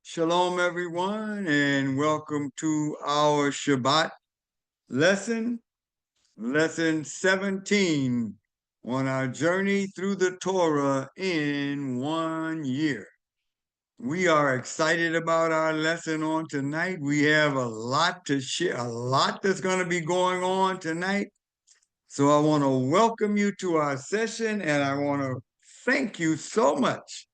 Shalom, everyone, and welcome to our Shabbat lesson, lesson 17 on our journey through the Torah in 1 year. We are excited about our lesson on tonight. We have a lot to share, a lot that's going to be going on tonight. So I want to welcome you to our session, and I want to thank you so much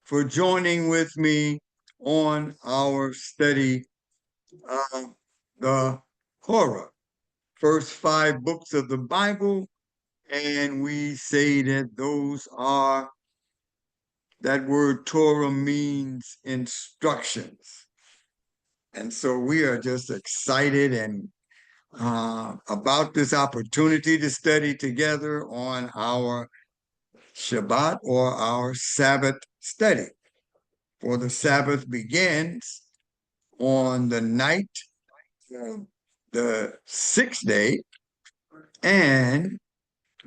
for joining with me on our study of the Torah, first 5 books of the Bible, and we say that that word Torah means instructions. And so we are just excited and about this opportunity to study together on our Shabbat or our Sabbath study. For the Sabbath begins on the night of the 6th day and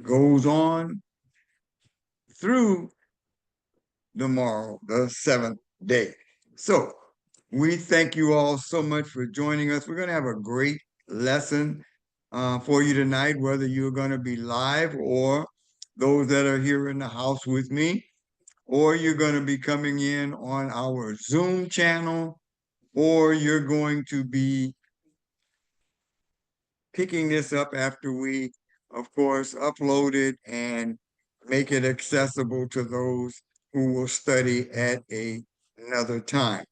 goes on through the morrow, the 7th day. So we thank you all so much for joining us. We're going to have a great lesson for you tonight, whether you're going to be live or those that are here in the house with me, or you're going to be coming in on our Zoom channel, or you're going to be picking this up after we, of course, upload it and make it accessible to those who will study at another time.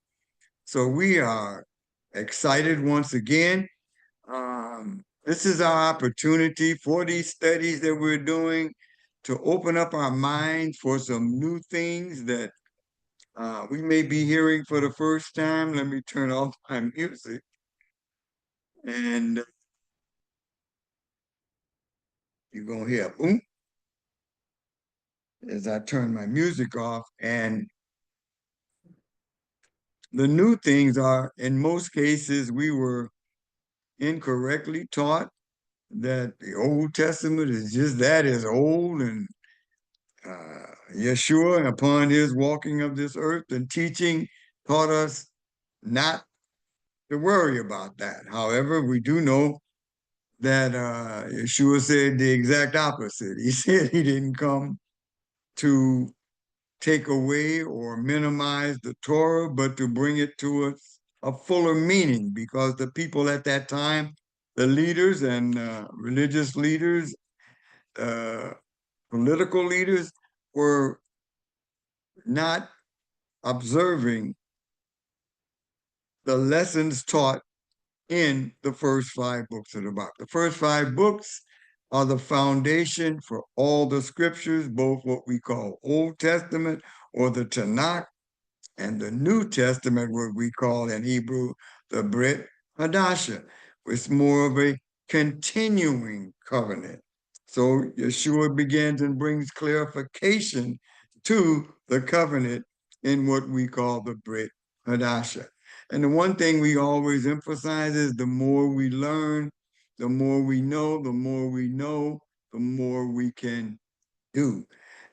So we are excited once again. This is our opportunity for these studies that we're doing to open up our minds for some new things that we may be hearing for the first time. Let me turn off my music. And you're going to hear boom as I turn my music off. And the new things are, in most cases, we were incorrectly taught that the Old Testament is just that, is old, and Yeshua, upon his walking of this earth and teaching, taught us not to worry about that. However, we do know that Yeshua said the exact opposite. He said he didn't come to take away or minimize the Torah, but to bring it to a fuller meaning, because the people at that time, the leaders and religious leaders, uh, political leaders, were not observing the lessons taught in the first 5 books of the Bible. The first 5 books are the foundation for all the scriptures, both what we call Old Testament or the Tanakh, and the New Testament, what we call in Hebrew, the Brit Hadasha, which is more of a continuing covenant. So Yeshua begins and brings clarification to the covenant in what we call the Brit Hadasha. And the one thing we always emphasize is the more we learn, the more we know, the more we know, the more we can do.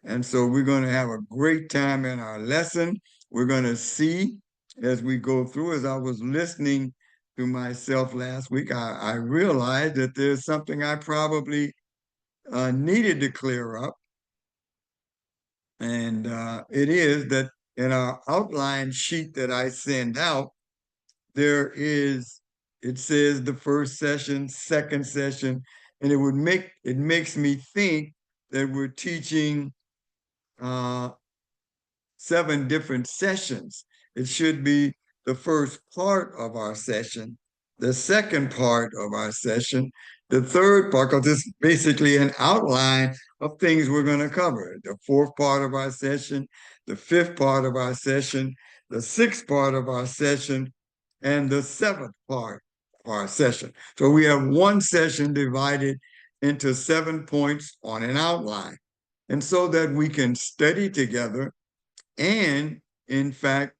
And so we're going to have a great time in our lesson. We're going to see as we go through. As I was listening to myself last week, I realized that there's something I probably needed to clear up. And it is that in our outline sheet that I send out, it says the first session, second session, and it makes me think that we're teaching 7 different sessions. It should be the first part of our session, the second part of our session, the third part, because it's basically an outline of things we're going to cover. The fourth part of our session, the fifth part of our session, the sixth part of our session, and the seventh part of our session. So we have one session divided into 7 points on an outline. And so that we can study together and, in fact,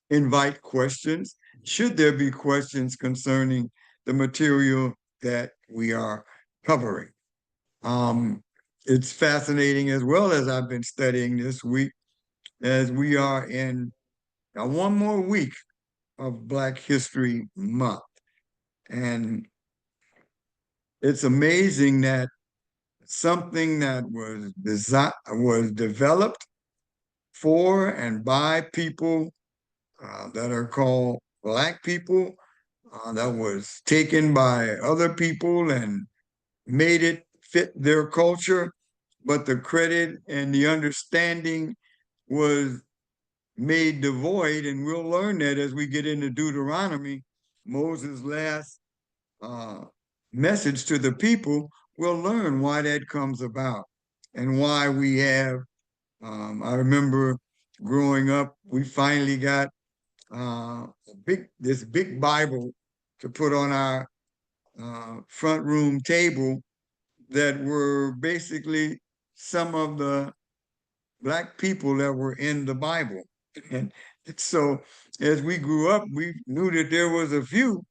invite questions, should there be questions concerning the material that we are covering. It's fascinating, as well as I've been studying this week, as we are in got one more week of Black History Month. And it's amazing that something that was developed for and by people that are called Black people, that was taken by other people and made it fit their culture, but the credit and the understanding was made devoid, and we'll learn that as we get into Deuteronomy. Moses' last uh, message to the people, we'll learn why that comes about and why we have. I remember growing up, we finally got this big Bible to put on our front room table that were basically some of the Black people that were in the Bible. And so as we grew up, we knew that there was a few,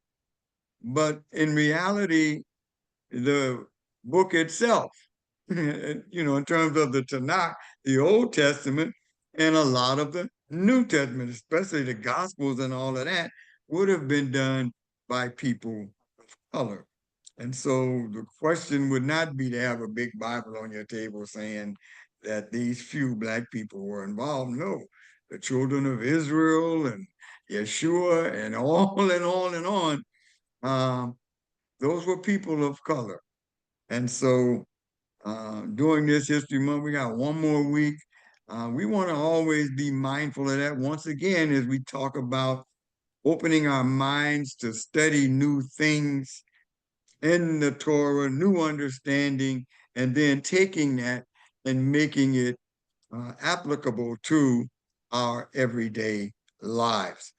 but in reality, the book itself, in terms of the Tanakh, the Old Testament, and a lot of the New Testament, especially the Gospels and all of that, would have been done by people of color. And so the question would not be to have a big Bible on your table saying that these few Black people were involved. No, the children of Israel and Yeshua and on and on and on, those were people of color. And so during this History Month, we got one more week. We want to always be mindful of that. Once again, as we talk about opening our minds to study new things in the Torah, new understanding, and then taking that and making it applicable to our everyday lives.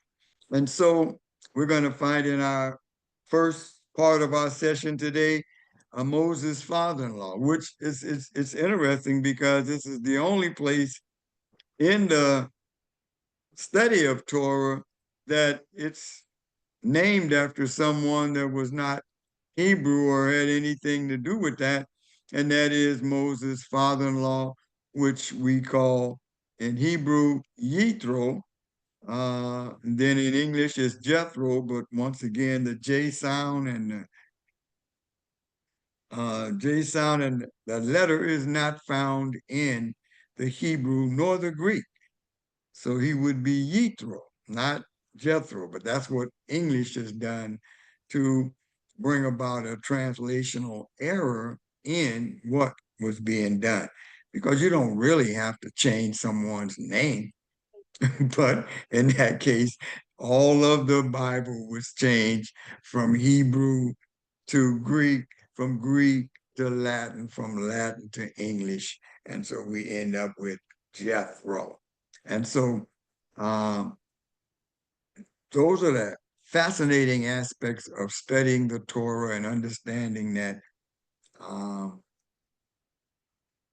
And so we're going to find in our first part of our session today, Moses' father-in-law, which it's interesting because this is the only place in the study of Torah that it's named after someone that was not Hebrew or had anything to do with that, and that is Moses' father-in-law, which we call in Hebrew Yitro. Then in English it's Jethro, but once again the J sound and the J sound and the letter is not found in the Hebrew nor the Greek. So he would be Yitro, not Jethro, but that's what English has done to bring about a translational error in what was being done. Because you don't really have to change someone's name. But in that case, all of the Bible was changed from Hebrew to Greek, from Greek to Latin, from Latin to English. And so we end up with Jethro. And so those are the fascinating aspects of studying the Torah and understanding that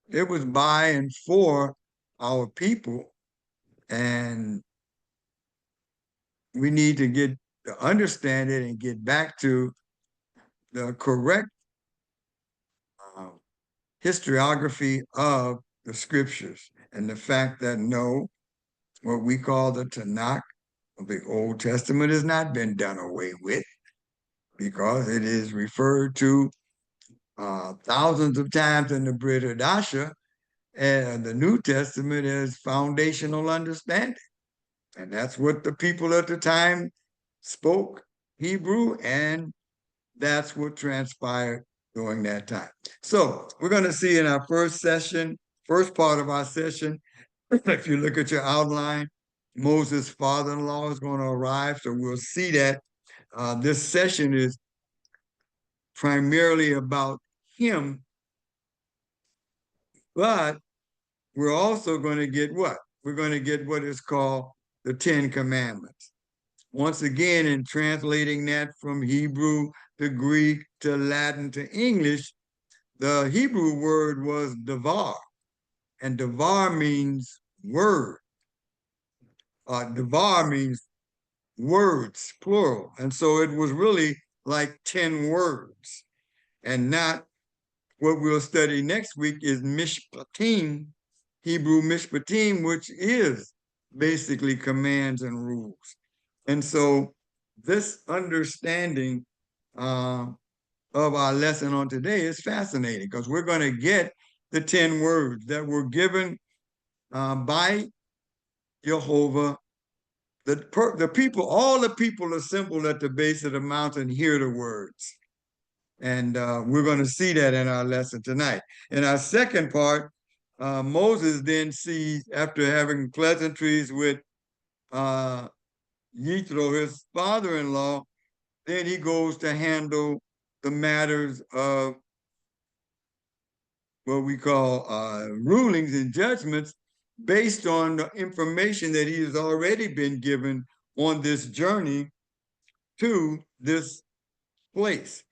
it was by and for our people, and we need to get to understand it and get back to the correct historiography of the scriptures and the fact that no, what we call the Tanakh of the Old Testament has not been done away with because it is referred to thousands of times in the Brit Hadasha and the New Testament as foundational understanding. And that's what the people at the time spoke Hebrew, and that's what transpired during that time. So we're going to see in our first session, first part of our session, if you look at your outline, Moses' father-in-law is going to arrive. So we'll see that this session is primarily about him, but we're also going to get what? We're going to get what is called the Ten Commandments. Once again, in translating that from Hebrew to Greek to Latin to English, the Hebrew word was davar, and davar means word. Davar means words, plural. And so it was really like 10 words, and not what we'll study next week is mishpatim, Hebrew mishpatim, which is basically commands and rules. And so this understanding of our lesson on today is fascinating because we're going to get the 10 words that were given by Jehovah. The people, all the people assembled at the base of the mountain hear the words. And we're going to see that in our lesson tonight. In our second part, Moses then sees, after having pleasantries with Yitro, his father-in-law, then he goes to handle the matters of what we call rulings and judgments based on the information that he has already been given on this journey to this place.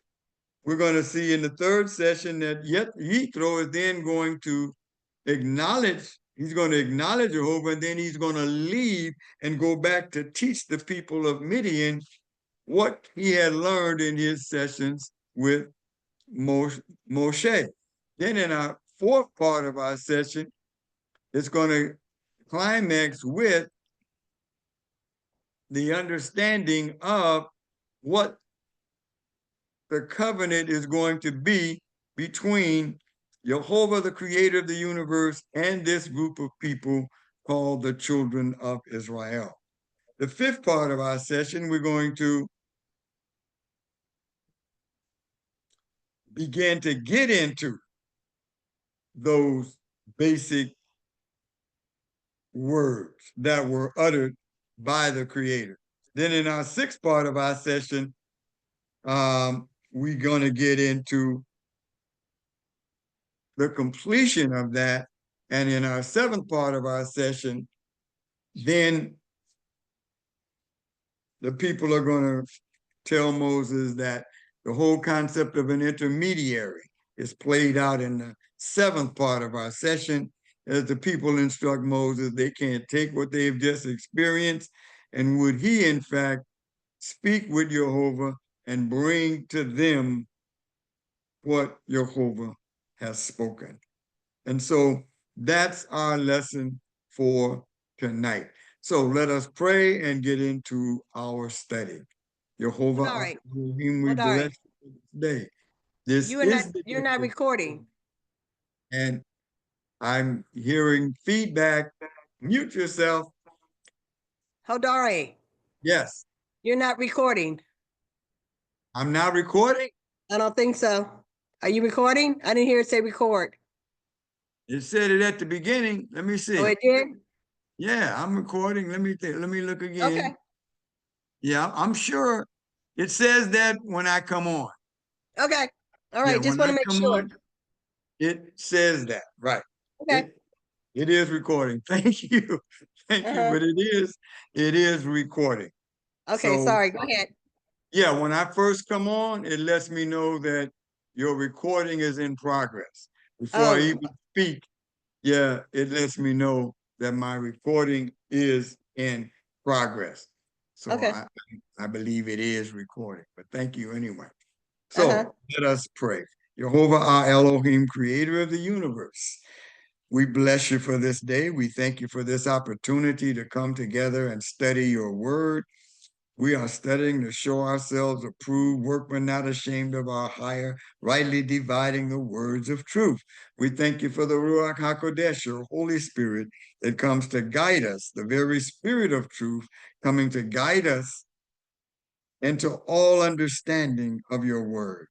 We're going to see in the third session that Yitro is then going to acknowledge, he's going to acknowledge Jehovah, and then he's going to leave and go back to teach the people of Midian what he had learned in his sessions with Moshe. Then in our fourth part of our session, it's going to climax with the understanding of what the covenant is going to be between Jehovah, the creator of the universe, and this group of people called the children of Israel. The fifth part of our session, we're going to begin to get into those basic words that were uttered by the creator. Then in our sixth part of our session, we're going to get into the completion of that. And in our seventh part of our session, then the people are going to tell Moses that the whole concept of an intermediary is played out in the seventh part of our session as the people instruct Moses they can't take what they've just experienced, and would he in fact speak with Jehovah and bring to them what Jehovah has spoken. And so that's our lesson for tonight. So let us pray and get into our study. Jehovah, All right. Elohim, we bless you today. You're not recording. And I'm hearing feedback. Mute yourself. Hodari, Yes. you're not recording. I'm not recording? I don't think so. Are you recording? I didn't hear it say record. It said it at the beginning. Let me see. Oh, it did? Yeah, I'm recording. Let me look again. Okay. Yeah, I'm sure it says that when I come on. Okay. All right. Yeah, just when want to I make come sure. on, it says that. Right. Okay. It is recording. Thank you. Thank you. But it is recording. Okay, So, sorry. Go ahead. yeah, when I first come on, it lets me know that your recording is in progress. Before I even speak, yeah, it lets me know that my recording is in progress. So I believe it is recording, but thank you anyway. So let us pray. Jehovah, our Elohim, creator of the universe, we bless you for this day. We thank you for this opportunity to come together and study your word. We are studying to show ourselves approved, workmen not ashamed of our hire, rightly dividing the words of truth. We thank you for the Ruach HaKodesh, your Holy Spirit, that comes to guide us, the very Spirit of truth coming to guide us into all understanding of your word.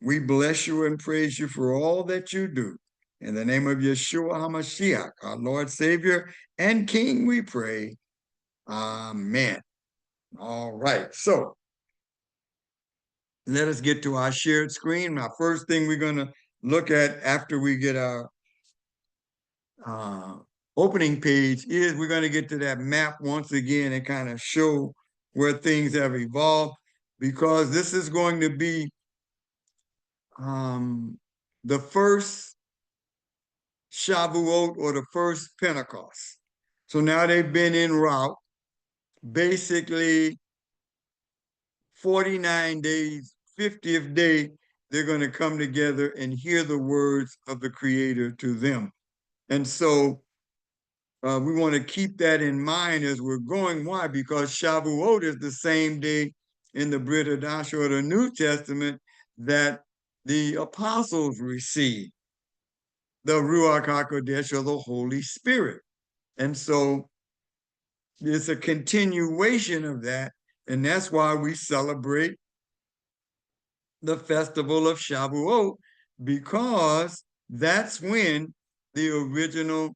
We bless you and praise you for all that you do. In the name of Yeshua HaMashiach, our Lord, Savior, and King, we pray. Amen. All right, so let us get to our shared screen. Our first thing we're going to look at after we get our opening page is we're going to get to that map once again and kind of show where things have evolved, because this is going to be the first Shavuot or the first Pentecost. So now they've been en route, basically 49 days, 50th day, they're going to come together and hear the words of the Creator to them. And so we want to keep that in mind as we're going. Why? Because Shavuot is the same day in the Brit Hadash or the New Testament that the apostles received the Ruach HaKodesh or the Holy Spirit. And so it's a continuation of that. And that's why we celebrate the festival of Shavuot, because that's when the original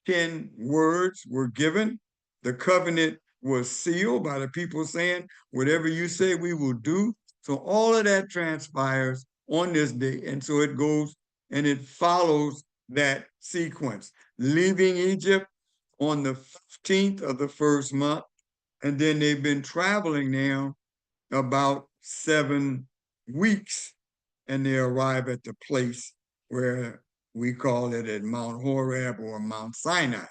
10 words were given. The covenant was sealed by the people saying, whatever you say, we will do. So all of that transpires on this day. And so it goes and it follows that sequence, leaving Egypt on the 15th of the first month. And then they've been traveling now about 7 weeks, and they arrive at the place where we call it at Mount Horeb or Mount Sinai.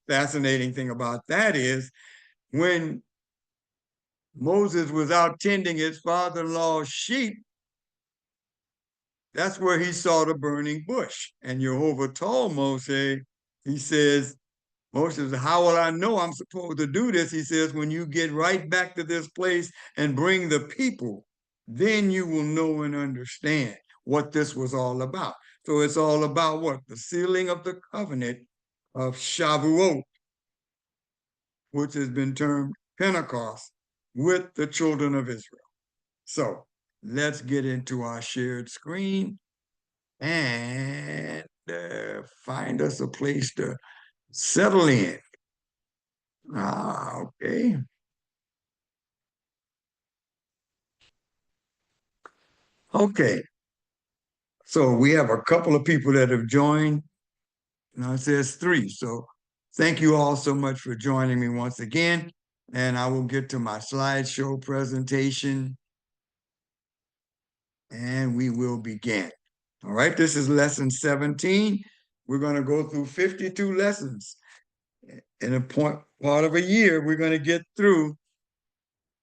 Fascinating thing about that is when Moses was out tending his father-in-law's sheep, that's where he saw the burning bush. And Jehovah told Moses, he says, Moses, how will I know I'm supposed to do this? He says, when you get right back to this place and bring the people, then you will know and understand what this was all about. So it's all about what? The sealing of the covenant of Shavuot, which has been termed Pentecost, with the children of Israel. So let's get into our shared screen and find us a place to settle in. Okay. Okay. So we have a couple of people that have joined. Now it says 3. So thank you all so much for joining me once again. And I will get to my slideshow presentation and we will begin. All right, this is lesson 17. We're going to go through 52 lessons. In a part of a year, we're going to get through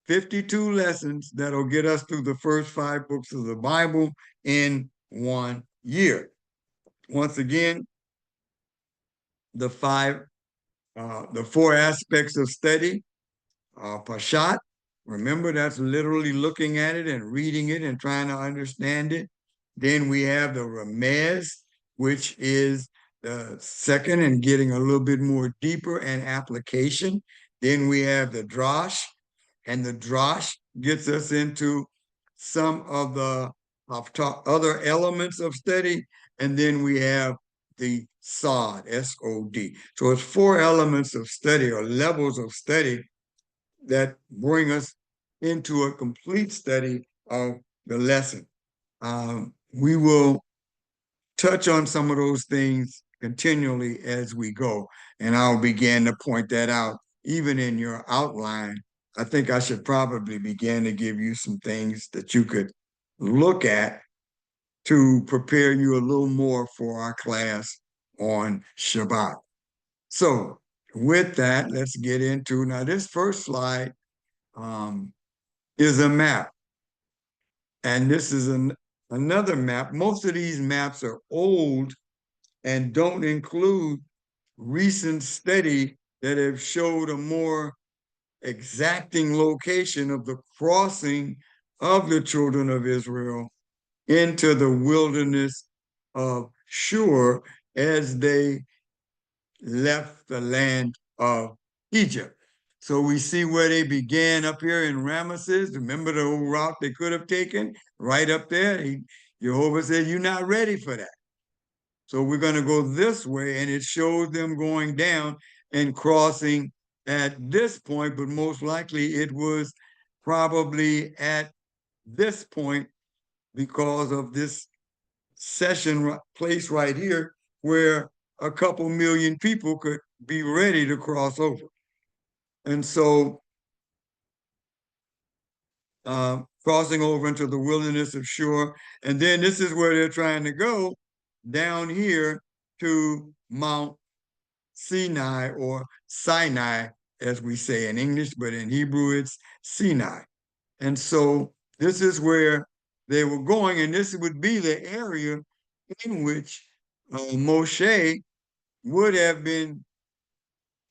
52 lessons that'll get us through the first 5 books of the Bible in 1 year. Once again, the 4 aspects of study, Pashat. Remember, that's literally looking at it and reading it and trying to understand it. Then we have the Remez, which is the second and getting a little bit more deeper and application. Then we have the Drash, and the Drash gets us into some of the other elements of study. And then we have the SOD, S-O-D. So it's 4 elements of study or levels of study that bring us into a complete study of the lesson. We will touch on some of those things continually as we go, and I'll begin to point that out even in your outline. I think I should probably begin to give you some things that you could look at to prepare you a little more for our class on Shabbat. So with that, let's get into, now this first slide is a map. And this is another map. Most of these maps are old and don't include recent study that have showed a more exacting location of the crossing of the children of Israel into the wilderness of Shur as they left the land of Egypt. So we see where they began up here in Ramesses. Remember the old route they could have taken right up there? Jehovah said, you're not ready for that. So we're going to go this way, and it shows them going down and crossing at this point, but most likely it was probably at this point because of this session place right here where a couple million people could be ready to cross over. And so crossing over into the wilderness of Shur. And then this is where they're trying to go, down here to Mount Sinai, or Sinai, as we say in English, but in Hebrew it's Sinai. And so this is where they were going, and this would be the area in which Moshe would have been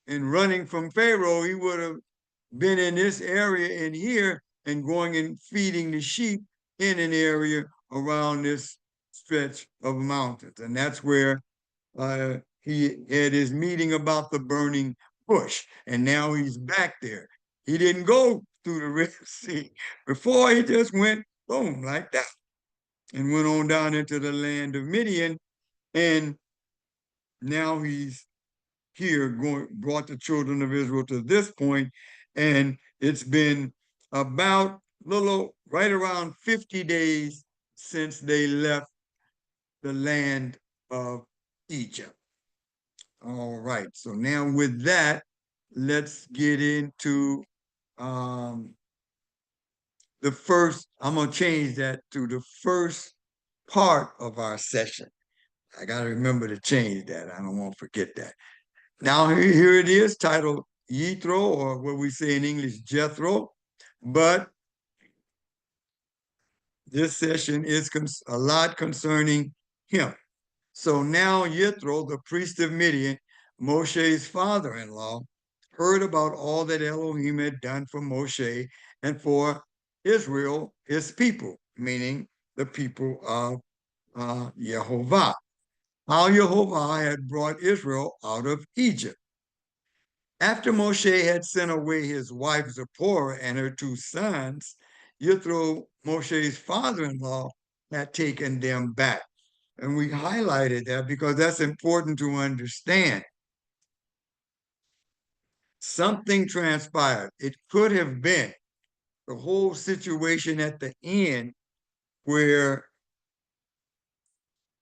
and running from Pharaoh, he would have been in this area in here and going and feeding the sheep in an area around this stretch of mountains. And that's where he had his meeting about the burning bush. And now he's back there. He didn't go through the Red Sea. Before, he just went boom like that and went on down into the land of Midian. And now he's here brought the children of Israel to this point, and it's been about right around 50 days since they left the land of Egypt. All right, so now with that, let's get into the first. I'm going to change that to the first part of our session. I got to remember to change that. I don't want to forget that. Now, here it is, titled Yitro, or what we say in English, Jethro. But this session is a lot concerning him. So now Yitro, the priest of Midian, Moshe's father-in-law, heard about all that Elohim had done for Moshe and for Israel, his people, meaning the people of Yehovah. How Yehovah had brought Israel out of Egypt. After Moshe had sent away his wife Zipporah and her two sons, Yitro, Moshe's father-in-law, had taken them back. And we highlighted that because that's important to understand. Something transpired. It could have been the whole situation at the end where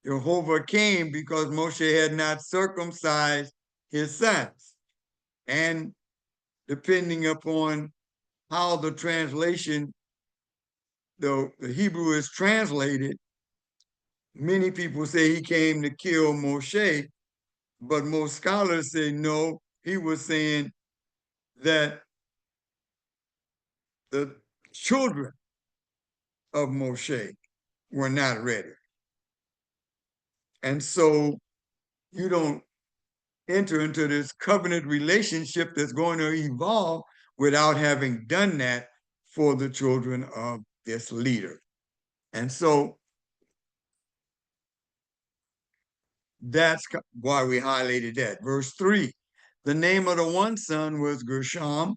Jehovah came because Moshe had not circumcised his sons. And depending upon how the translation, the Hebrew is translated, many people say he came to kill Moshe, but most scholars say no, he was saying that the children of Moshe were not ready. And so you don't enter into this covenant relationship that's going to evolve without having done that for the children of this leader. And so that's why we highlighted that. Verse 3, the name of the one son was Gershom,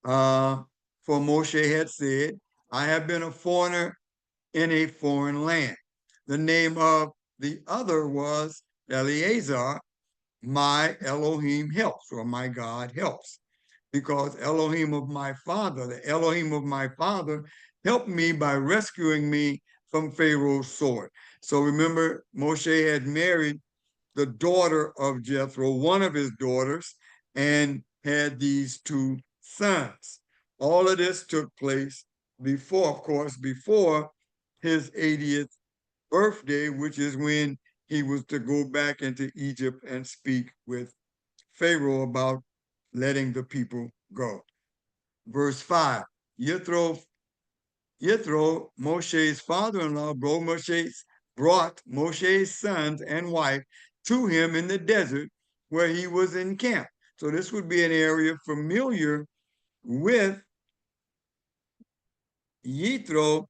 for Moshe had said, I have been a foreigner in a foreign land. The name of the other was Eleazar, my Elohim helps, or my God helps. Because Elohim of my father, the Elohim of my father, helped me by rescuing me from Pharaoh's sword. So remember, Moshe had married the daughter of Jethro, one of his daughters, and had these two sons. All of this took place before, of course, before his 80th birthday, which is when he was to go back into Egypt and speak with Pharaoh about letting the people go. Verse 5, Yitro, Moshe's father-in-law, brought Moshe's sons and wife to him in the desert where he was in camp. So this would be an area familiar with Yitro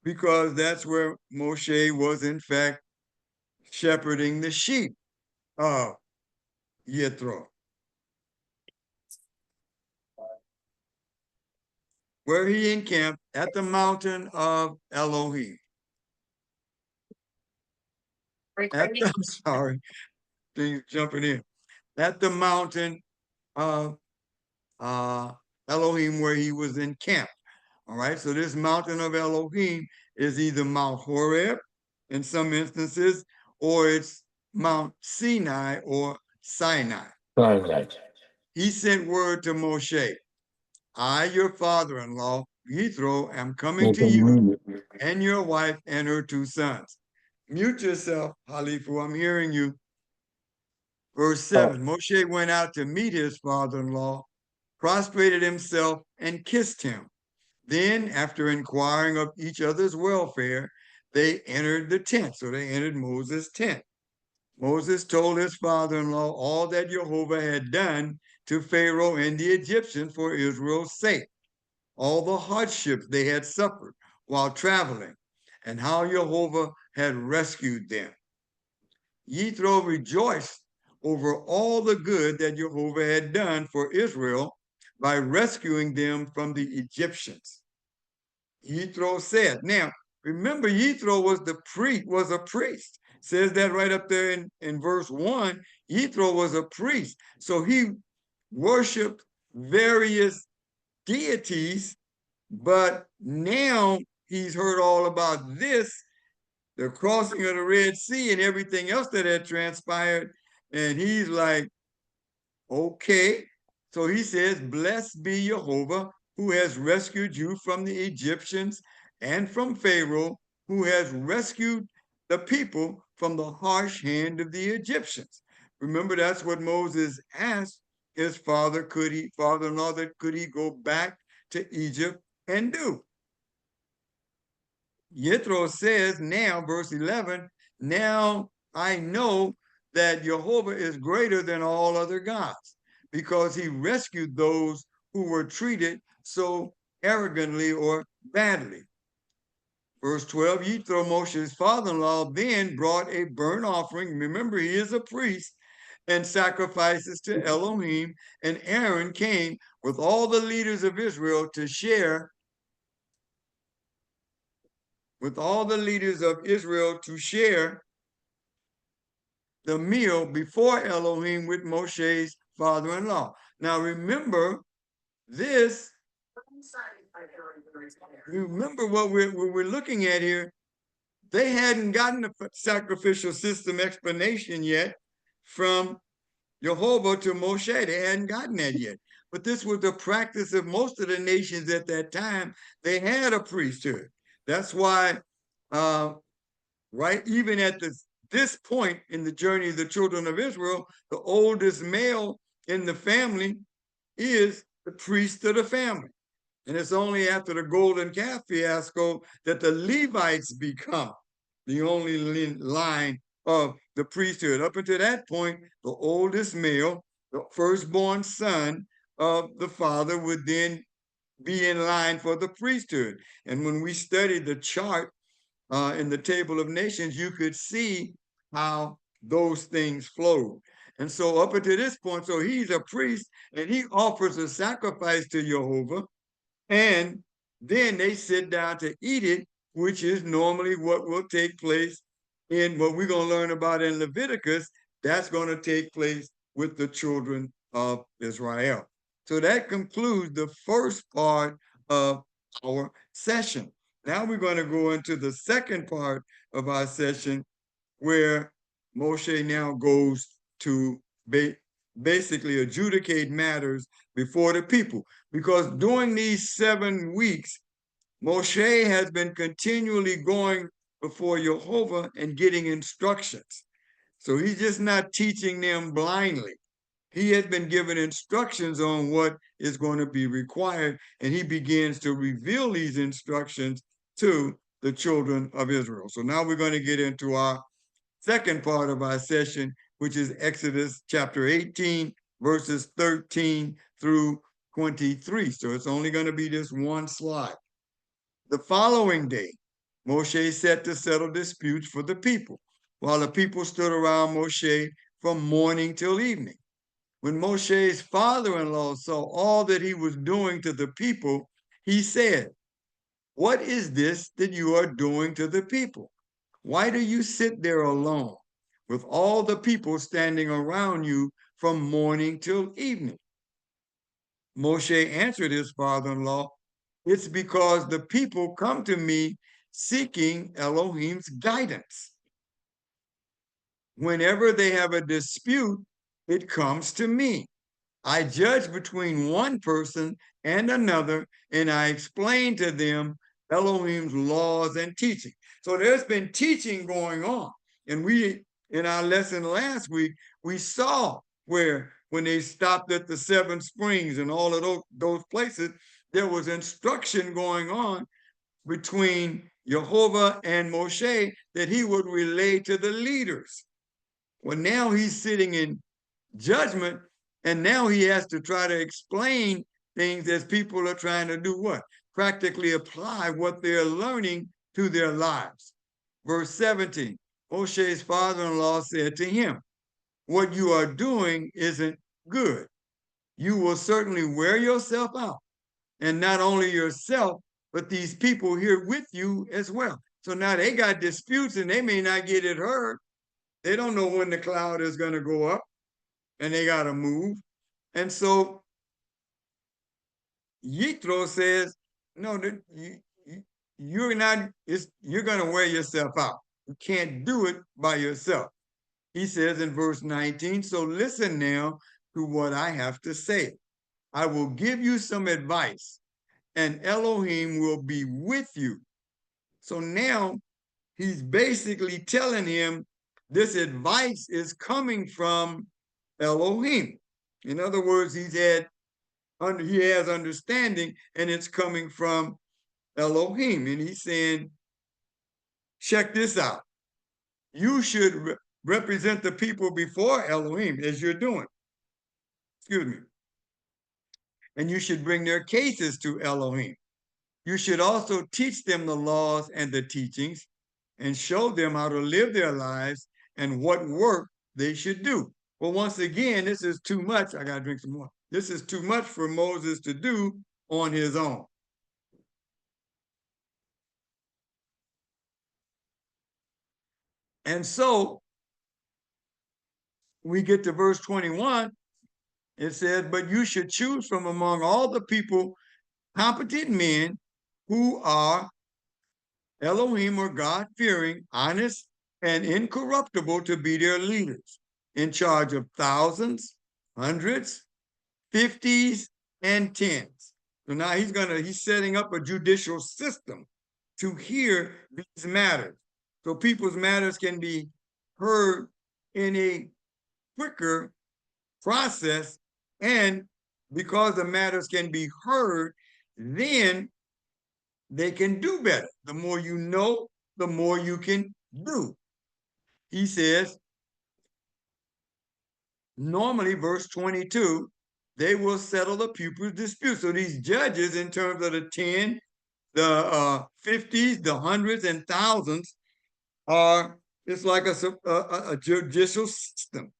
because that's where Moshe was in fact shepherding the sheep of Yitro. Where he encamped at the mountain of Elohim. I'm sorry, things jumping in. At the mountain of Elohim where he was encamped. All right, so this mountain of Elohim is either Mount Horeb in some instances, or it's Mount Sinai or Sinai. He sent word to Moshe, I, your father-in-law, Yitro, am coming to you and your wife and her two sons. Mute yourself, Halifu, I'm hearing you. Verse 7, Moshe went out to meet his father-in-law, prostrated himself, and kissed him. Then, after inquiring of each other's welfare, they entered the tent. So they entered Moses' tent. Moses told his father-in-law all that Jehovah had done to Pharaoh and the Egyptians for Israel's sake, all the hardships they had suffered while traveling, and how Jehovah had rescued them. Yitro rejoiced over all the good that Jehovah had done for Israel by rescuing them from the Egyptians. Yitro said, now remember, Yitro was a priest. Says that right up there in verse 1. Yitro was a priest. So he worshiped various deities, but now he's heard all about this, the crossing of the Red Sea and everything else that had transpired. And he's like, okay. So he says, blessed be Jehovah, who has rescued you from the Egyptians and from Pharaoh, who has rescued the people from the harsh hand of the Egyptians. Remember, that's what Moses asked his father-in-law, that could he go back to Egypt and do. Yitro says now, verse 11, now I know that Jehovah is greater than all other gods, because he rescued those who were treated so arrogantly or badly. Verse 12, Yitro, Moshe's father-in-law, then brought a burnt offering. Remember, he is a priest, and sacrifices to Elohim, and Aaron came with all the leaders of Israel to share the meal before Elohim with Moshe's father-in-law. Now remember this. Remember what we're looking at here. They hadn't gotten the sacrificial system explanation yet from Jehovah to Moshe. They hadn't gotten that yet. But this was the practice of most of the nations at that time. They had a priesthood. That's why, right, even at this point in the journey of the children of Israel, the oldest male in the family is the priest of the family. And it's only after the golden calf fiasco that the Levites become the only line of the priesthood. Up until that point, the oldest male, the firstborn son of the father, would then be in line for the priesthood. And when we studied the chart in the Table of Nations, you could see how those things flowed. And so up until this point, so he's a priest and he offers a sacrifice to Jehovah, and then they sit down to eat it, which is normally what will take place in what we're going to learn about in Leviticus. That's going to take place with the children of Israel. So that concludes the first part of our session. Now we're going to go into the second part of our session, where Moshe now goes to basically adjudicate matters before the people. Because during these 7 weeks, Moshe has been continually going before Jehovah and getting instructions. So he's just not teaching them blindly. He has been given instructions on what is going to be required, and he begins to reveal these instructions to the children of Israel. So now we're going to get into our second part of our session, which is Exodus chapter 18, verses 13 through 23. So it's only going to be this one slide. The following day, Moshe set to settle disputes for the people, while the people stood around Moshe from morning till evening. When Moshe's father-in-law saw all that he was doing to the people, he said, "What is this that you are doing to the people? Why do you sit there alone with all the people standing around you from morning till evening?" Moshe answered his father-in-law, "It's because the people come to me seeking Elohim's guidance. Whenever they have a dispute, it comes to me. I judge between one person and another, and I explain to them Elohim's laws and teaching." So there's been teaching going on. And in our lesson last week, we saw where when they stopped at the 7 springs and all of those places, there was instruction going on between Jehovah and Moshe that he would relay to the leaders. Well, now he's sitting in judgment, and now he has to try to explain things as people are trying to do what? Practically apply what they're learning to their lives. Verse 17, Moshe's father-in-law said to him, what you are doing isn't good. You will certainly wear yourself out, and not only yourself, but these people here with you as well. So now they got disputes and they may not get it heard. They don't know when the cloud is going to go up and they got to move. And so Yitro says, no, you're not, you're going to wear yourself out. You can't do it by yourself. He says in verse 19, so listen now to what I have to say. I will give you some advice, and Elohim will be with you. So now he's basically telling him this advice is coming from Elohim. In other words, he has understanding, and it's coming from Elohim. And he's saying, check this out. You should represent the people before Elohim as you're doing. Excuse me. And you should bring their cases to Elohim. You should also teach them the laws and the teachings and show them how to live their lives and what work they should do. Well, once again, this is too much. I got to drink some more. This is too much for Moses to do on his own. And so we get to verse 21. It says, but you should choose from among all the people competent men who are Elohim or God-fearing, honest, and incorruptible to be their leaders, in charge of thousands, hundreds, fifties, and tens. So now he's setting up a judicial system to hear these matters. So people's matters can be heard in a quicker process, and because the matters can be heard, then they can do better. The more you know, the more you can do. He says, normally, verse 22, they will settle the pupils' dispute. So these judges, in terms of the 10, the 50s, the hundreds, and thousands, it's like a judicial system,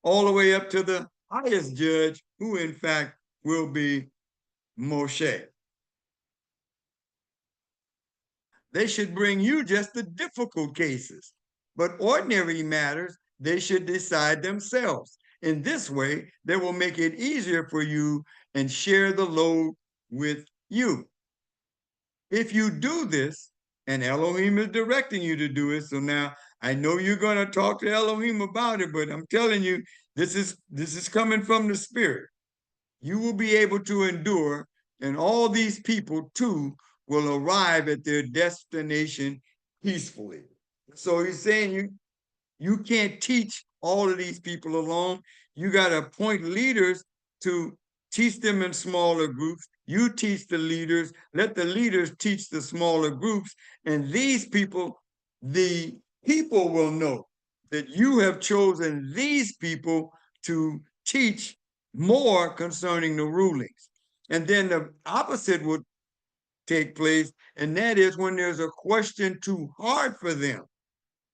all the way up to the highest judge, who in fact will be Moshe. They should bring you just the difficult cases, but ordinary matters they should decide themselves. In this way, they will make it easier for you and share the load with you. If you do this, and Elohim is directing you to do it, so now I know you're going to talk to Elohim about it, but I'm telling you, this is coming from the Spirit. You will be able to endure, and all these people too will arrive at their destination peacefully. So he's saying you can't teach all of these people alone. You got to appoint leaders to teach them in smaller groups. You teach the leaders, let the leaders teach the smaller groups, and these people, the people will know that you have chosen these people to teach more concerning the rulings. And then the opposite would take place, and that is when there's a question too hard for them,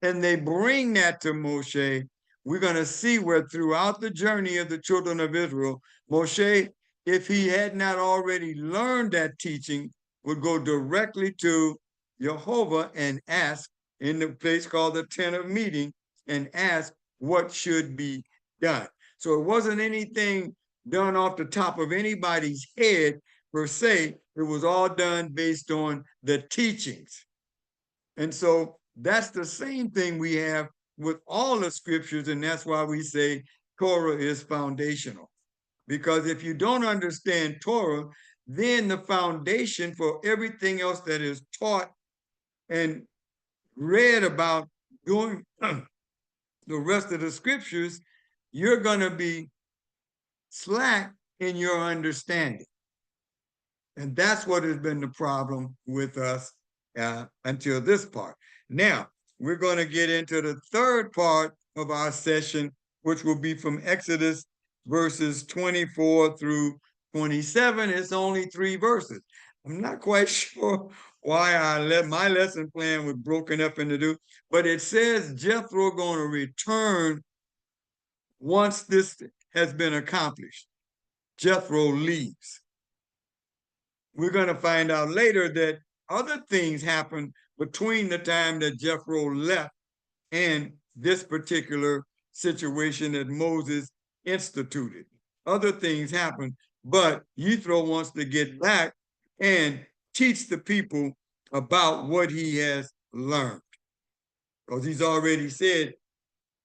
and they bring that to Moshe. We're going to see where throughout the journey of the children of Israel, Moshe, if he had not already learned that teaching, would go directly to Jehovah and ask in the place called the tent of meeting and ask what should be done. So it wasn't anything done off the top of anybody's head per se. It was all done based on the teachings. And so that's the same thing we have with all the scriptures, and that's why we say Torah is foundational. Because if you don't understand Torah, then the foundation for everything else that is taught and read about during the rest of the scriptures, you're going to be slack in your understanding. And that's what has been the problem with us until this part. Now, we're going to get into the third part of our session, which will be from Exodus verses 24 through 27. It's only 3 verses. I'm not quite sure why my lesson plan was broken up into 2, but it says Jethro going to return once this has been accomplished. Jethro leaves. We're going to find out later that other things happened between the time that Jethro left and this particular situation that Moses instituted. Other things happened, but Yitro wants to get back and teach the people about what he has learned. Because he's already said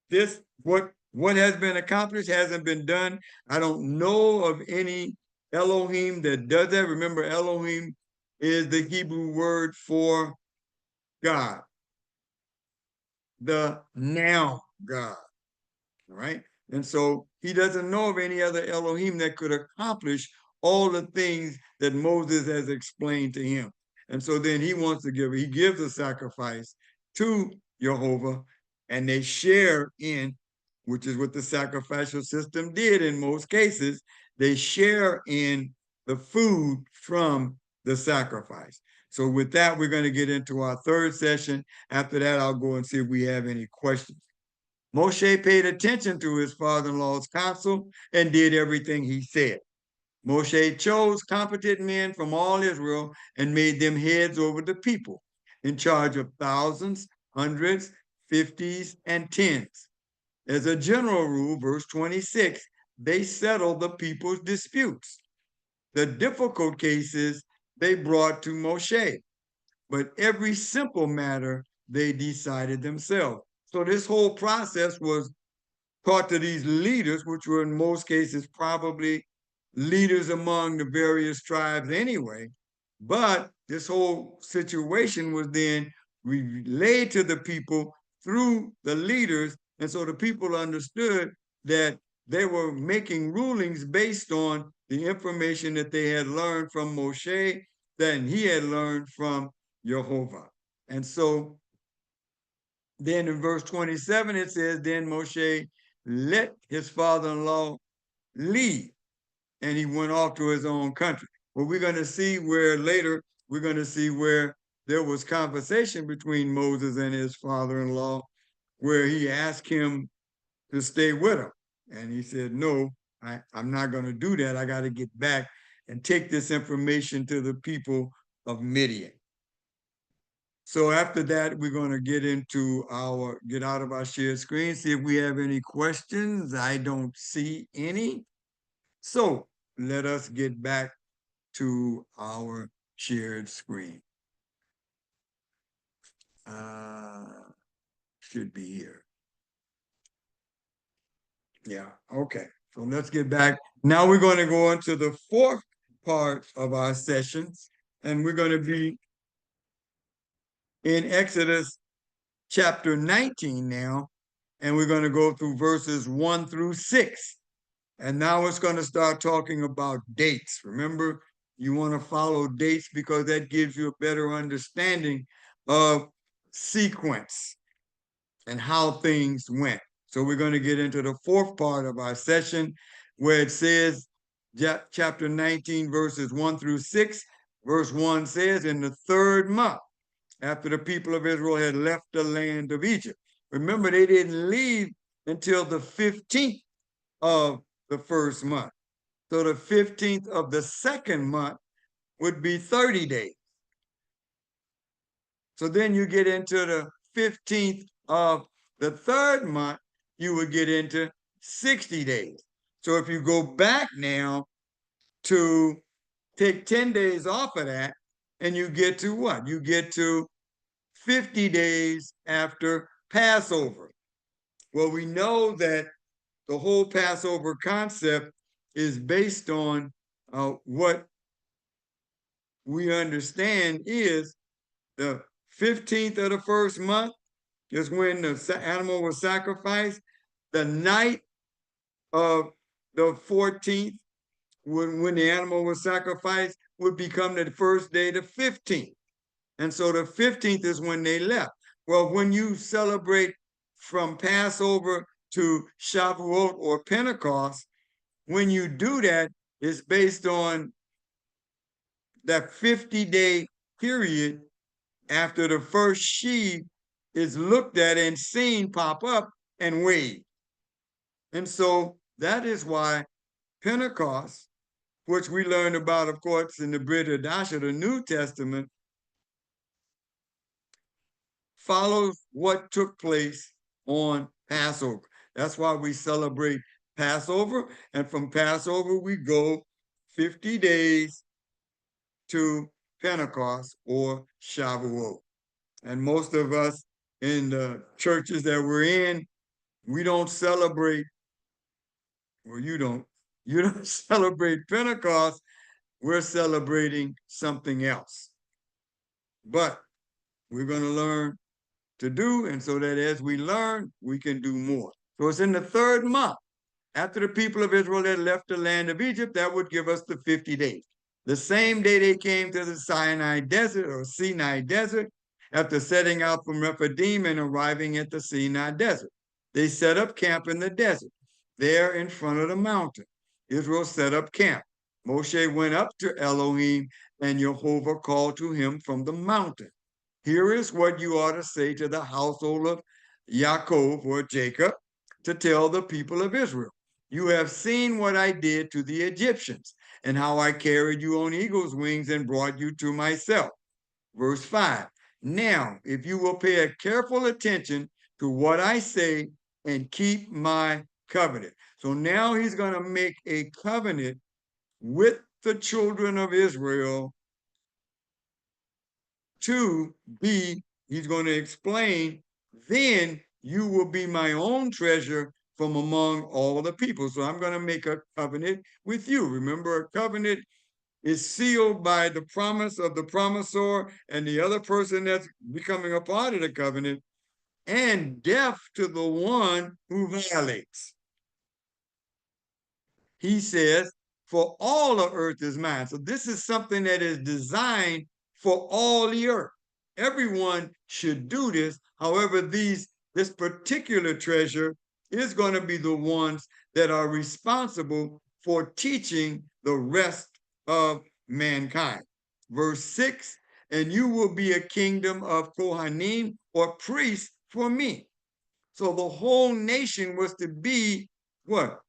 this, what has been accomplished hasn't been done. I don't know of any Elohim that does that. Remember, Elohim is the Hebrew word for God, the now God. All right. And so he doesn't know of any other Elohim that could accomplish all the things that Moses has explained to him. And so then he gives a sacrifice to Jehovah, and they share in, which is what the sacrificial system did in most cases, they share in the food from the sacrifice. So with that, we're going to get into our 3rd session. After that, I'll go and see if we have any questions. Moshe paid attention to his father-in-law's counsel and did everything he said. Moshe chose competent men from all Israel and made them heads over the people, in charge of thousands, hundreds, fifties, and tens. As a general rule, verse 26, they settled the people's disputes. The difficult cases they brought to Moshe, but every simple matter they decided themselves. So this whole process was taught to these leaders, which were in most cases probably leaders among the various tribes anyway. But this whole situation was then relayed to the people through the leaders. And so the people understood that they were making rulings based on the information that they had learned from Moshe, that he had learned from Jehovah. And so then in verse 27, it says, then Moshe let his father-in-law leave, and he went off to his own country. Well, we're going to see where later, we're going to see where there was conversation between Moses and his father-in-law, where he asked him to stay with him. And he said, no, I'm not going to do that. I got to get back and take this information to the people of Midian. So after that, we're going to get out of our shared screen, see if we have any questions. I don't see any. So let us get back to our shared screen. Should be here. Yeah, okay. So let's get back. Now we're going to go on to the 4th part of our sessions, and we're going to be in Exodus chapter 19 now, and we're going to go through verses 1 through 6. And now it's going to start talking about dates. Remember, you want to follow dates because that gives you a better understanding of sequence and how things went. So we're going to get into the 4th part of our session, where it says, chapter 19, verses 1 through 6. Verse 1 says, in the 3rd month, after the people of Israel had left the land of Egypt. Remember, they didn't leave until the 15th of the 1st month. So the 15th of the 2nd month would be 30 days. So then you get into the 15th of the 3rd month, you would get into 60 days. So if you go back now to take 10 days off of that, and you get to what? You get to 50 days after Passover. Well, we know that the whole Passover concept is based on what we understand is the 15th of the 1st month is when the animal was sacrificed. The night of the 14th, when the animal was sacrificed, would become the first day, the 15th. And so the 15th is when they left. Well, when you celebrate from Passover to Shavuot or Pentecost, when you do that, it's based on that 50-day period after the first sheaf is looked at and seen pop up and weighed. And so that is why Pentecost, which we learned about, of course, in the Brit Hadasha, the New Testament, follows what took place on Passover. That's why we celebrate Passover. And from Passover, we go 50 days to Pentecost or Shavuot. And most of us in the churches that we're in, we don't celebrate, or you don't celebrate Pentecost. We're celebrating something else. But we're going to learn to do, and so that as we learn, we can do more. So it's in the third month, after the people of Israel had left the land of Egypt, that would give us the 50 days. The same day they came to the Sinai Desert or Sinai Desert, after setting out from Rephidim and arriving at the Sinai Desert. They set up camp in the desert, there in front of the mountain. Israel set up camp. Moshe went up to Elohim, and Jehovah called to him from the mountain. Here is what you ought to say to the household of Yaakov or Jacob, to tell the people of Israel. You have seen what I did to the Egyptians, and how I carried you on eagle's wings and brought you to myself. Verse 5. Now, if you will pay a careful attention to what I say and keep my covenant. So now he's going to make a covenant with the children of Israel to be, he's going to explain, then you will be my own treasure from among all the people. So I'm going to make a covenant with you. Remember, a covenant is sealed by the promise of the promisor and the other person that's becoming a part of the covenant, and deaf to the one who violates. He says, for all the earth is mine. So this is something that is designed for all the earth. Everyone should do this. However, this particular treasure is going to be the ones that are responsible for teaching the rest of mankind. Verse 6, and you will be a kingdom of Kohanim or priests for me. So the whole nation was to be what?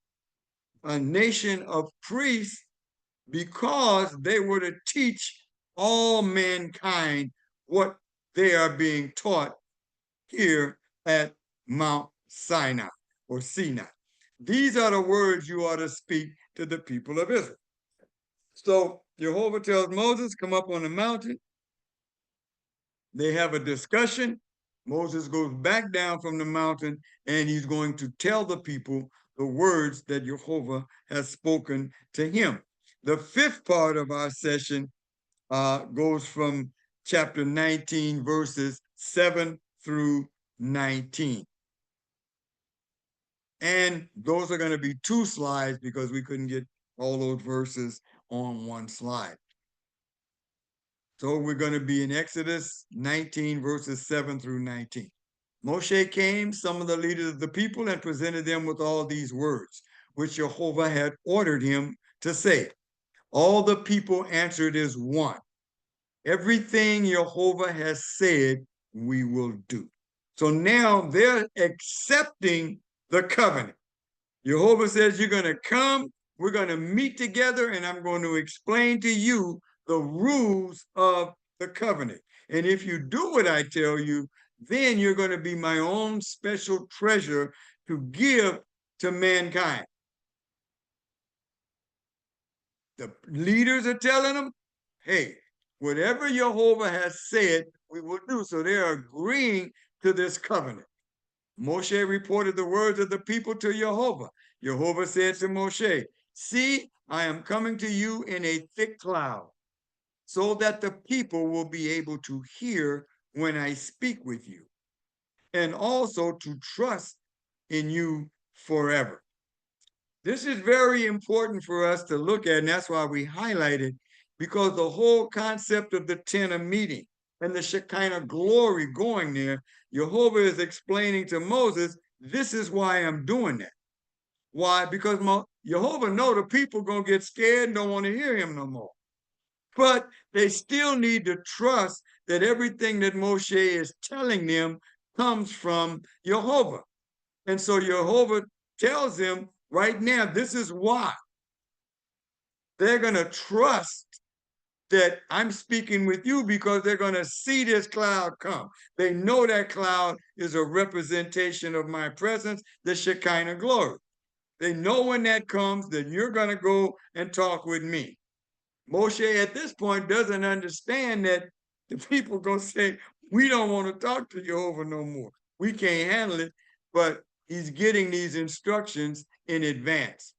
A nation of priests, because they were to teach all mankind what they are being taught here at Mount Sinai or Sinai. These are the words you ought to speak to the people of Israel. So Jehovah tells Moses, come up on the mountain. They have a discussion. Moses goes back down from the mountain, and he's going to tell the people the words that Jehovah has spoken to him. The fifth part of our session goes from chapter 19, verses 7 through 19. And those are going to be 2 slides because we couldn't get all those verses on 1 slide. So we're going to be in Exodus 19, verses 7 through 19. Moshe came, some of the leaders of the people, and presented them with all these words, which Jehovah had ordered him to say. All the people answered as one. Everything Jehovah has said, we will do. So now they're accepting the covenant. Jehovah says, you're going to come, we're going to meet together, and I'm going to explain to you the rules of the covenant. And if you do what I tell you, then you're going to be my own special treasure to give to mankind. The leaders are telling them, hey, whatever Jehovah has said, we will do. So they're agreeing to this covenant. Moshe reported the words of the people to Jehovah. Jehovah said to Moshe, see, I am coming to you in a thick cloud, so that the people will be able to hear when I speak with you, and also to trust in you forever. This is very important for us to look at, and that's why we highlight it, because the whole concept of the tent of meeting and the Shekinah glory going there, Jehovah is explaining to Moses, this is why I'm doing that. Why? Because Jehovah know the people going to get scared and don't want to hear him no more. But they still need to trust that everything that Moshe is telling them comes from Jehovah. And so Jehovah tells them right now, this is why. They're going to trust that I'm speaking with you because they're going to see this cloud come. They know that cloud is a representation of my presence, the Shekinah glory. They know when that comes that you're going to go and talk with me. Moshe at this point doesn't understand that the people going to say, we don't want to talk to Jehovah no more. We can't handle it, but he's getting these instructions in advance.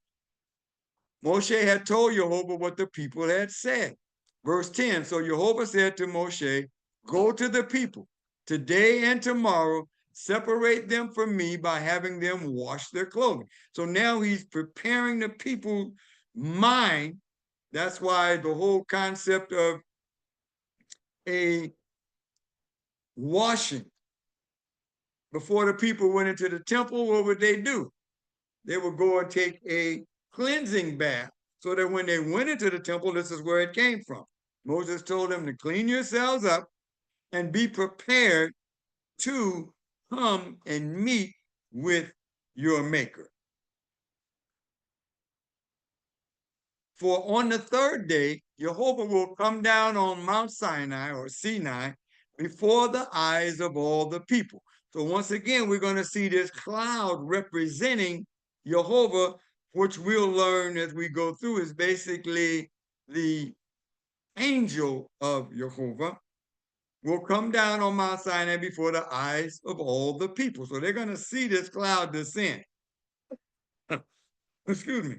Moshe had told Jehovah what the people had said. Verse 10, so Jehovah said to Moshe, go to the people today and tomorrow, separate them from me by having them wash their clothing. So now he's preparing the people's mind. That's why the whole concept of a washing. Before the people went into the temple, what would they do? They would go and take a cleansing bath so that when they went into the temple, this is where it came from. Moses told them to clean yourselves up and be prepared to come and meet with your maker. For on the third day, Jehovah will come down on Mount Sinai or Sinai before the eyes of all the people. So once again, we're going to see this cloud representing Jehovah, which we'll learn as we go through is basically the angel of Jehovah will come down on Mount Sinai before the eyes of all the people. So they're going to see this cloud descend. Excuse me.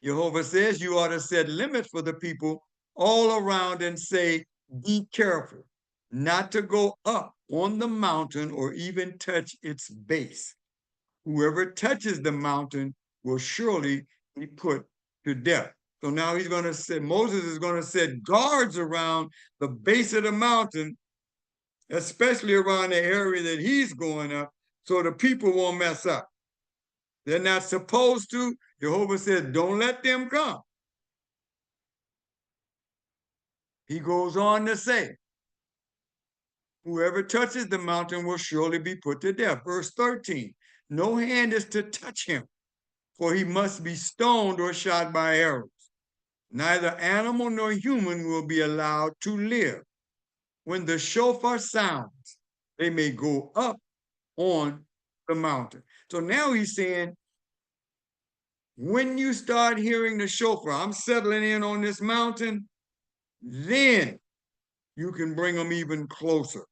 Jehovah says you ought to set limits for the people all around and say, be careful not to go up on the mountain or even touch its base. Whoever touches the mountain will surely be put to death. So now he's going to say, Moses is going to set guards around the base of the mountain, especially around the area that he's going up, so the people won't mess up. They're not supposed to. Jehovah says, don't let them come. He goes on to say, whoever touches the mountain will surely be put to death. Verse 13, no hand is to touch him, for he must be stoned or shot by arrows. Neither animal nor human will be allowed to live. When the shofar sounds, they may go up on the mountain. So now he's saying, when you start hearing the shofar, I'm settling in on this mountain, then you can bring them even closer.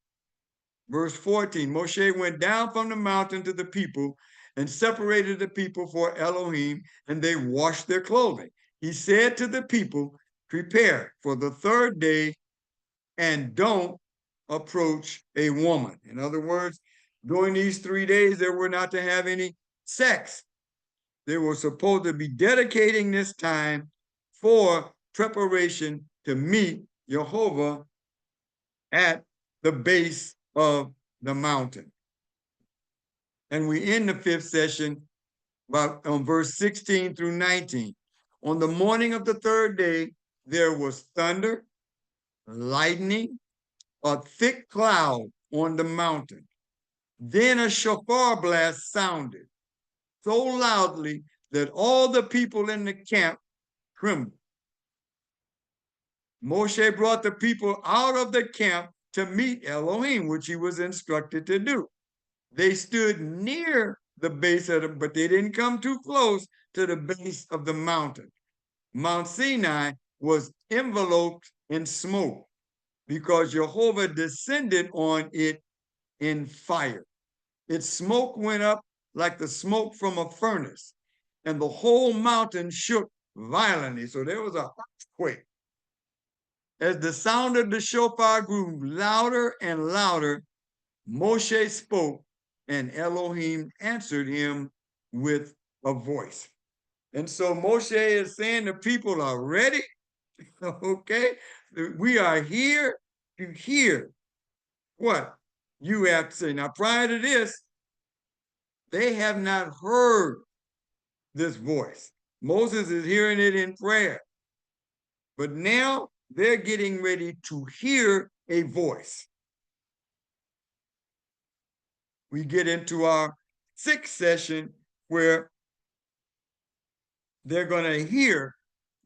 Verse 14, Moshe went down from the mountain to the people and separated the people for Elohim, and they washed their clothing. He said to the people, prepare for the third day and don't approach a woman. In other words, during these 3 days, they were not to have any sex. They were supposed to be dedicating this time for preparation to meet Jehovah at the base of the mountain. And we end the fifth session on verse 16 through 19. On the morning of the third day, there was thunder, lightning, a thick cloud on the mountain. Then a shofar blast sounded so loudly that all the people in the camp trembled. Moshe brought the people out of the camp to meet Elohim, which he was instructed to do. They stood near the base of it, but they didn't come too close to the base of the mountain. Mount Sinai was enveloped in smoke because Jehovah descended on it in fire. Its smoke went up like the smoke from a furnace, and the whole mountain shook violently. So there was an earthquake. As the sound of the shofar grew louder and louder, Moshe spoke, and Elohim answered him with a voice. And so Moshe is saying the people are ready. Okay, we are here. to hear what you have to say. Now, prior to this, they have not heard this voice. Moses is hearing it in prayer. But now they're getting ready to hear a voice. We get into our sixth session where they're going to hear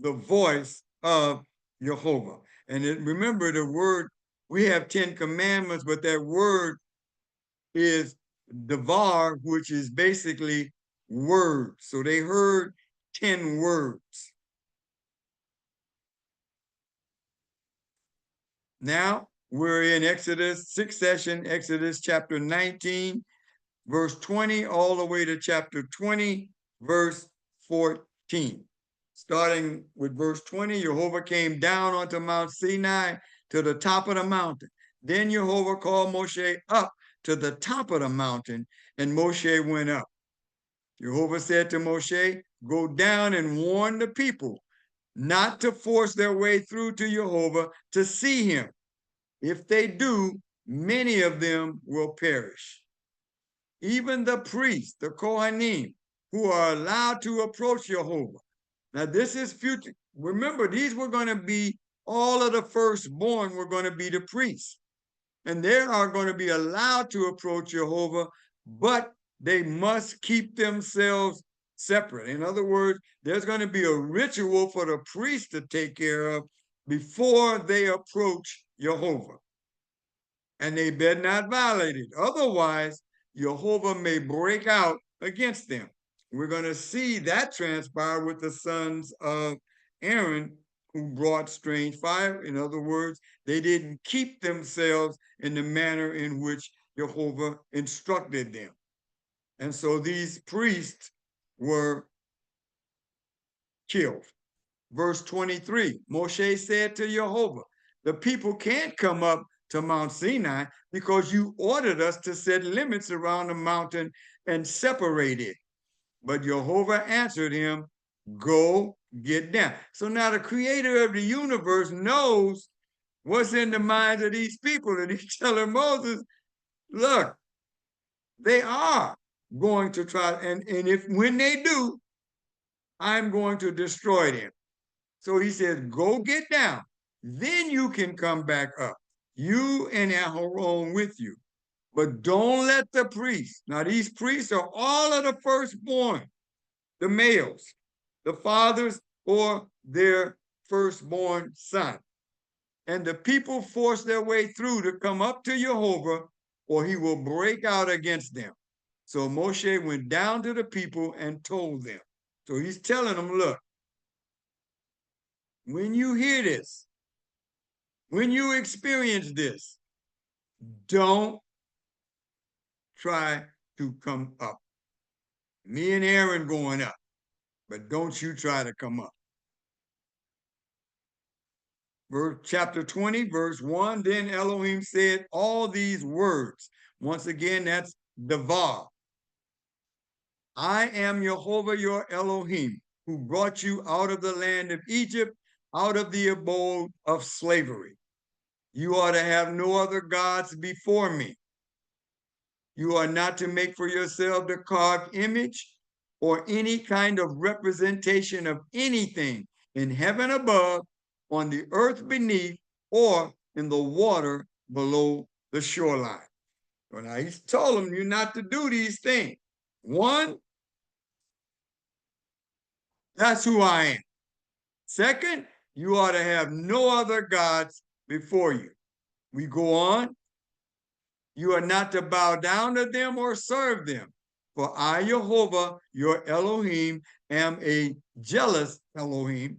the voice of Jehovah. And remember the word, we have 10 commandments, but that word is devar, which is basically words. So they heard 10 words. Now we're in Exodus, sixth session, Exodus chapter 19, verse 20, all the way to chapter 20, verse 14. Starting with verse 20, Jehovah came down onto Mount Sinai to the top of the mountain. Then Jehovah called Moshe up to the top of the mountain, and Moshe went up. Jehovah said to Moshe, go down and warn the people not to force their way through to Jehovah to see him. If they do, many of them will perish. Even the priests, the Kohanim, who are allowed to approach Jehovah. Now, this is future. Remember, these were going to be all of the firstborn were going to be the priests. And they are going to be allowed to approach Jehovah, but they must keep themselves separate. In other words, there's going to be a ritual for the priest to take care of before they approach Jehovah. And they better not violate it. Otherwise, Jehovah may break out against them. We're going to see that transpire with the sons of Aaron who brought strange fire. In other words, they didn't keep themselves in the manner in which Jehovah instructed them. And so these priests were killed. Verse 23, Moshe said to Jehovah, the people can't come up to Mount Sinai because you ordered us to set limits around the mountain and separate it. But Jehovah answered him, go get down. So now the creator of the universe knows what's in the minds of these people. And he's telling Moses, look, they are going to try, and if when they do, I'm going to destroy them. So he says, go get down. Then you can come back up, you and Aaron with you. But don't let the priests, now these priests are all of the firstborn, the males, the fathers or their firstborn son. And the people force their way through to come up to Jehovah, or he will break out against them. So Moshe went down to the people and told them. So he's telling them, look, when you hear this, when you experience this, don't try to come up. Me and Aaron going up, but don't you try to come up. Chapter 20, verse 1, then Elohim said all these words. Once again, that's Devar. I am Jehovah your Elohim, who brought you out of the land of Egypt, out of the abode of slavery. You are to have no other gods before me. You are not to make for yourself the carved image or any kind of representation of anything in heaven above, on the earth beneath, or in the water below the shoreline. So now he's told them you not to do these things. One, that's who I am. Second, you ought to have no other gods before you. We go on. You are not to bow down to them or serve them. For I, Jehovah, your Elohim, am a jealous Elohim,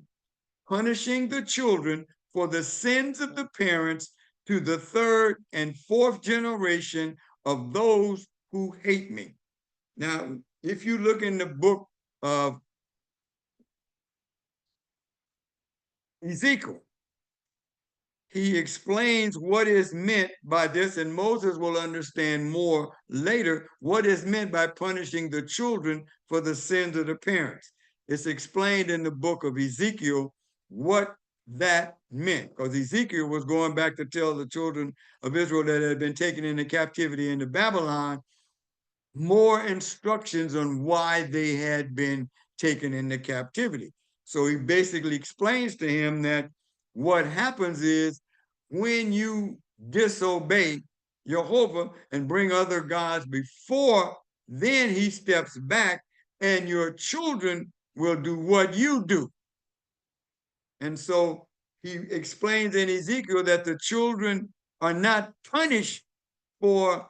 punishing the children for the sins of the parents to the third and fourth generation of those who hate me. Now, if you look in the book of Ezekiel, he explains what is meant by this, and Moses will understand more later what is meant by punishing the children for the sins of the parents. It's explained in the book of Ezekiel what that meant, because Ezekiel was going back to tell the children of Israel that had been taken into captivity into Babylon more instructions on why they had been taken into captivity. So he basically explains to him that what happens is when you disobey Jehovah and bring other gods before, then he steps back and your children will do what you do. And so he explains in Ezekiel that the children are not punished by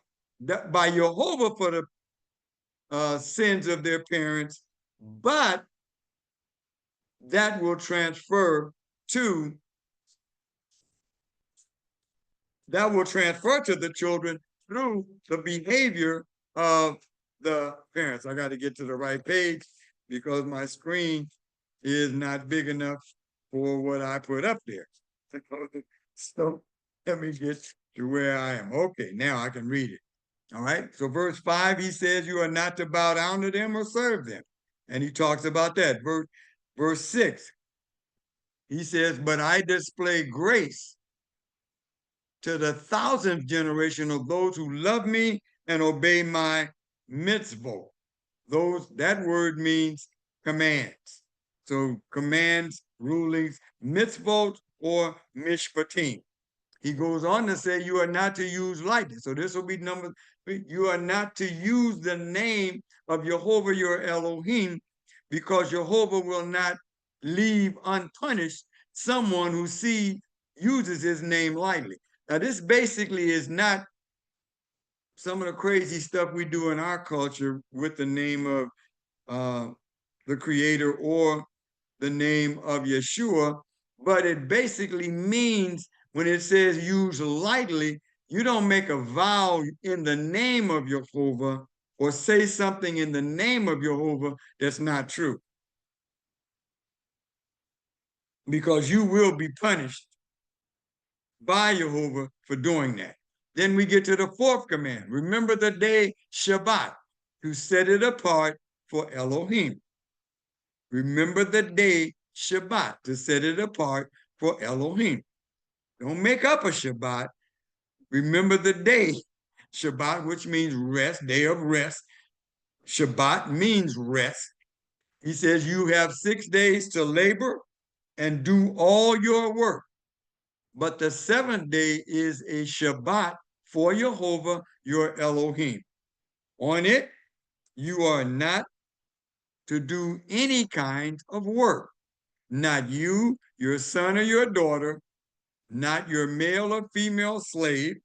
Jehovah for the sins of their parents, but that will transfer to the children through the behavior of the parents. I got to get to the right page because my screen is not big enough for what I put up there. So let me get to where I am. Okay, now I can read it. All right. So verse 5, he says, you are not to bow down to them or serve them. And he talks about that. Verse 6, he says, but I display grace to the 1,000th generation of those who love me and obey my mitzvot. That word means commands. So commands, rulings, mitzvot or mishpatim. He goes on to say, you are not to use lightly. So this will be number 3. You are not to use the name of Jehovah your Elohim, because Jehovah will not leave unpunished someone who uses his name lightly. Now, this basically is not some of the crazy stuff we do in our culture with the name of the Creator or the name of Yeshua, but it basically means when it says use lightly, you don't make a vow in the name of Jehovah or say something in the name of Jehovah that's not true, because you will be punished by Jehovah for doing that. Then we get to the 4th command. Remember the day Shabbat, to set it apart for Elohim. Remember the day Shabbat, to set it apart for Elohim. Don't make up a Shabbat. Remember the day Shabbat, which means rest, day of rest. Shabbat means rest. He says you have 6 days to labor and do all your work. But the 7th day is a Shabbat for Jehovah, your Elohim. On it, you are not to do any kind of work. Not you, your son or your daughter, not your male or female slave.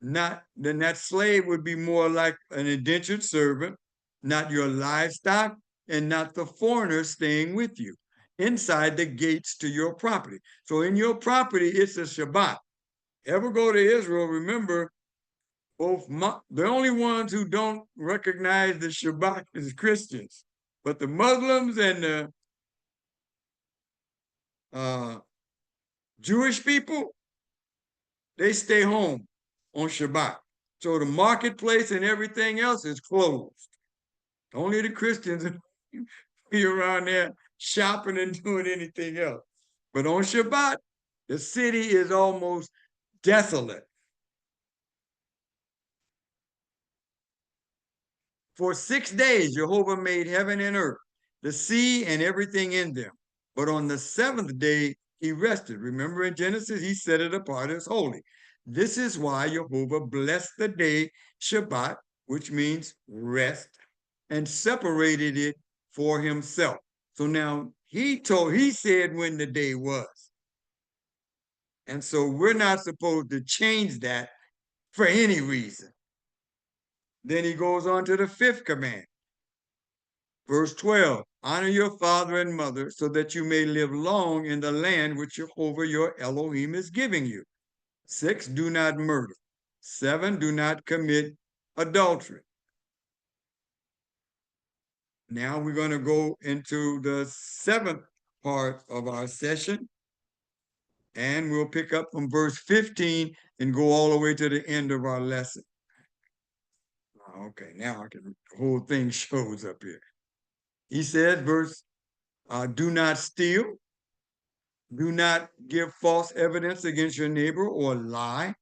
Then that slave would be more like an indentured servant, not your livestock, and not the foreigner staying with you inside the gates to your property. So in your property, it's a Shabbat. Ever go to Israel, remember, the only ones who don't recognize the Shabbat is Christians, but the Muslims and the Jewish people, they stay home on Shabbat. So the marketplace and everything else is closed. Only the Christians be around there shopping and doing anything else. But on Shabbat, the city is almost desolate. For 6 days, Jehovah made heaven and earth, the sea and everything in them. But on the 7th day, he rested. Remember in Genesis, he set it apart as holy. This is why Jehovah blessed the day Shabbat, which means rest, and separated it for himself. So now he said when the day was. And so we're not supposed to change that for any reason. Then he goes on to the 5th command. Verse 12, honor your father and mother so that you may live long in the land which Jehovah your Elohim is giving you. 6, do not murder. 7, do not commit adultery. Now we're going to go into the 7th part of our session, and we'll pick up from verse 15 and go all the way to the end of our lesson. Okay, now the whole thing shows up here. He said, do not steal, Do not give false evidence against your neighbor or lie.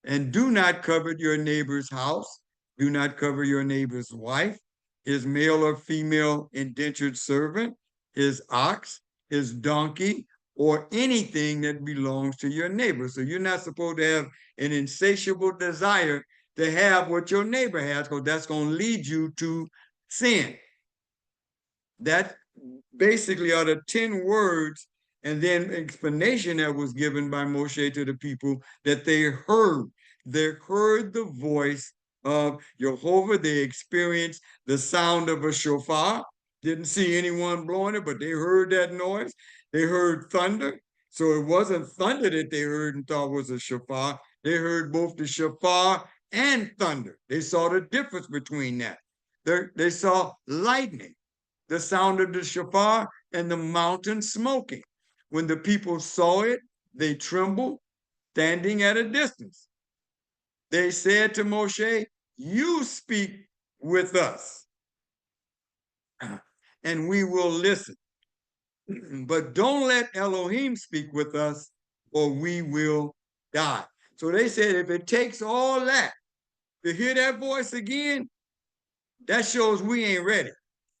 And do not covet your neighbor's house. Do not cover your neighbor's wife, his male or female indentured servant, his ox, his donkey, or anything that belongs to your neighbor. So you're not supposed to have an insatiable desire to have what your neighbor has, because that's going to lead you to sin. That basically are the 10 words and then explanation that was given by Moshe to the people that they heard. They heard the voice of Jehovah. They experienced the sound of a shofar. Didn't see anyone blowing it, but they heard that noise. They heard thunder. So it wasn't thunder that they heard and thought was a shofar. They heard both the shofar and thunder. They saw the difference between that. They saw lightning, the sound of the shofar, and the mountain smoking. When the people saw it, they trembled, standing at a distance. They said to Moshe, "You speak with us, and we will listen. But don't let Elohim speak with us, or we will die." So they said, if it takes all that to hear that voice again, that shows we ain't ready.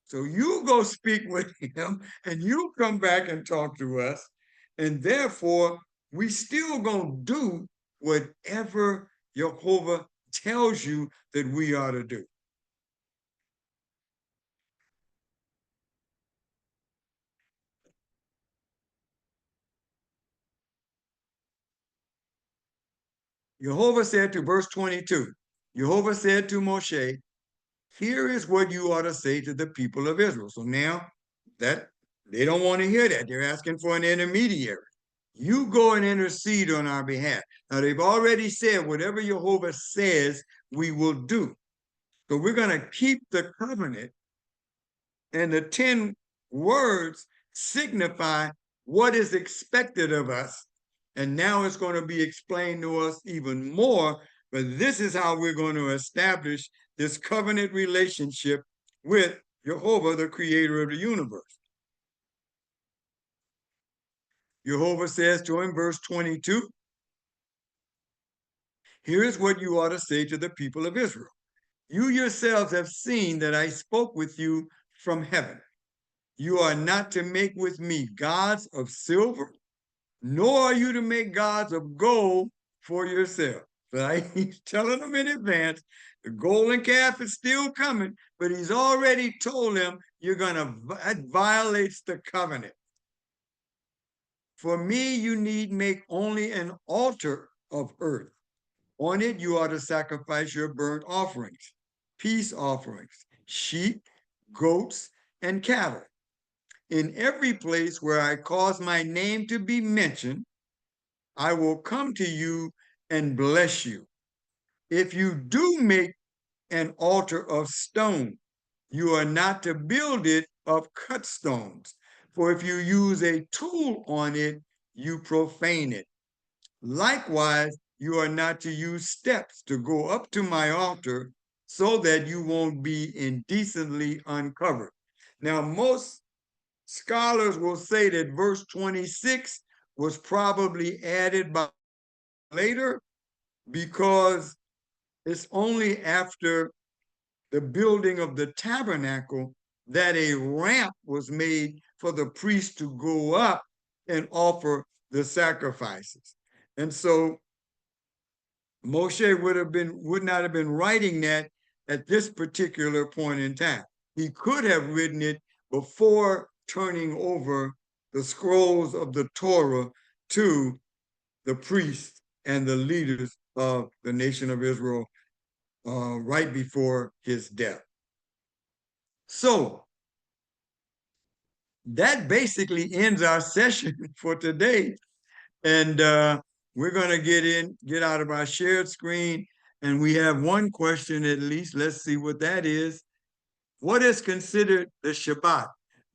So you go speak with him and you come back and talk to us. And therefore, we still gonna do whatever Jehovah tells you that we ought to do. Jehovah said to verse 22, Jehovah said to Moshe, "Here is what you ought to say to the people of Israel." So now that they don't want to hear that, they're asking for an intermediary. You go and intercede on our behalf. Now they've already said whatever Jehovah says, we will do. So we're going to keep the covenant, and the 10 words signify what is expected of us. And now it's going to be explained to us even more, but this is how we're going to establish this covenant relationship with Jehovah, the creator of the universe. Jehovah says to him, verse 22, "Here is what you ought to say to the people of Israel. You yourselves have seen that I spoke with you from heaven. You are not to make with me gods of silver, nor are you to make gods of gold for yourself." So he's telling them in advance, the golden calf is still coming, but he's already told them that violates the covenant. "For me, you need make only an altar of earth. On it, you are to sacrifice your burnt offerings, peace offerings, sheep, goats, and cattle. In every place where I cause my name to be mentioned, I will come to you and bless you. If you do make an altar of stone, you are not to build it of cut stones. For if you use a tool on it, you profane it. Likewise, you are not to use steps to go up to my altar, so that you won't be indecently uncovered." Now, most scholars will say that verse 26 was probably added by later, because it's only after the building of the tabernacle that a ramp was made for the priest to go up and offer the sacrifices. And so Moshe would not have been writing that at this particular point in time. He could have written it before turning over the scrolls of the Torah to the priests and the leaders of the nation of Israel right before his death. So that basically ends our session for today. And we're going to get out of our shared screen. And we have one question at least. Let's see what that is. What is considered the Shabbat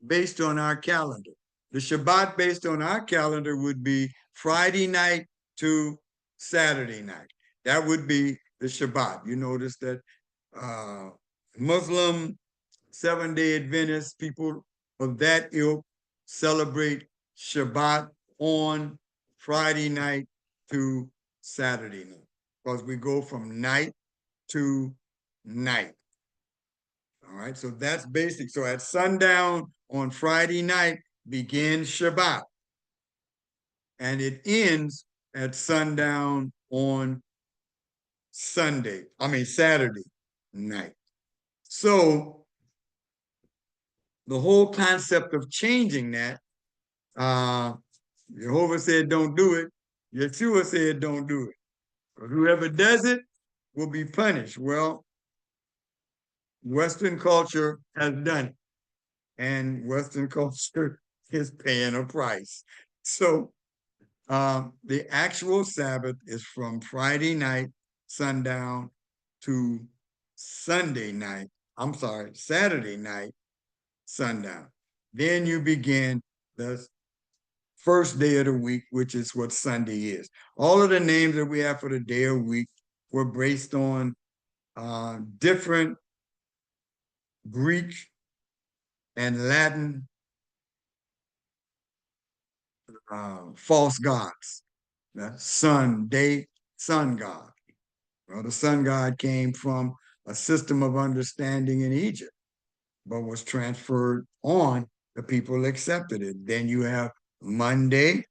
based on our calendar? The Shabbat based on our calendar would be Friday night to Saturday night. That would be the Shabbat. You notice that Muslim, Seventh-day Adventist, people of that ilk celebrate Shabbat on Friday night to Saturday night, because we go from night to night. All right, so that's basic. So at sundown on Friday night begins Shabbat, and it ends at sundown on Saturday night. So the whole concept of changing that, Jehovah said don't do it. Yeshua said don't do it. But whoever does it will be punished. Well, Western culture has done it, and Western culture is paying a price. So the actual Sabbath is from Friday night, sundown, to Saturday night, sundown. Then you begin the first day of the week, which is what Sunday is. All of the names that we have for the day of week were based on different Greek and Latin false gods. The sun god. Well, the sun god came from a system of understanding in Egypt, but was transferred on. The people accepted it. Then you have Monday,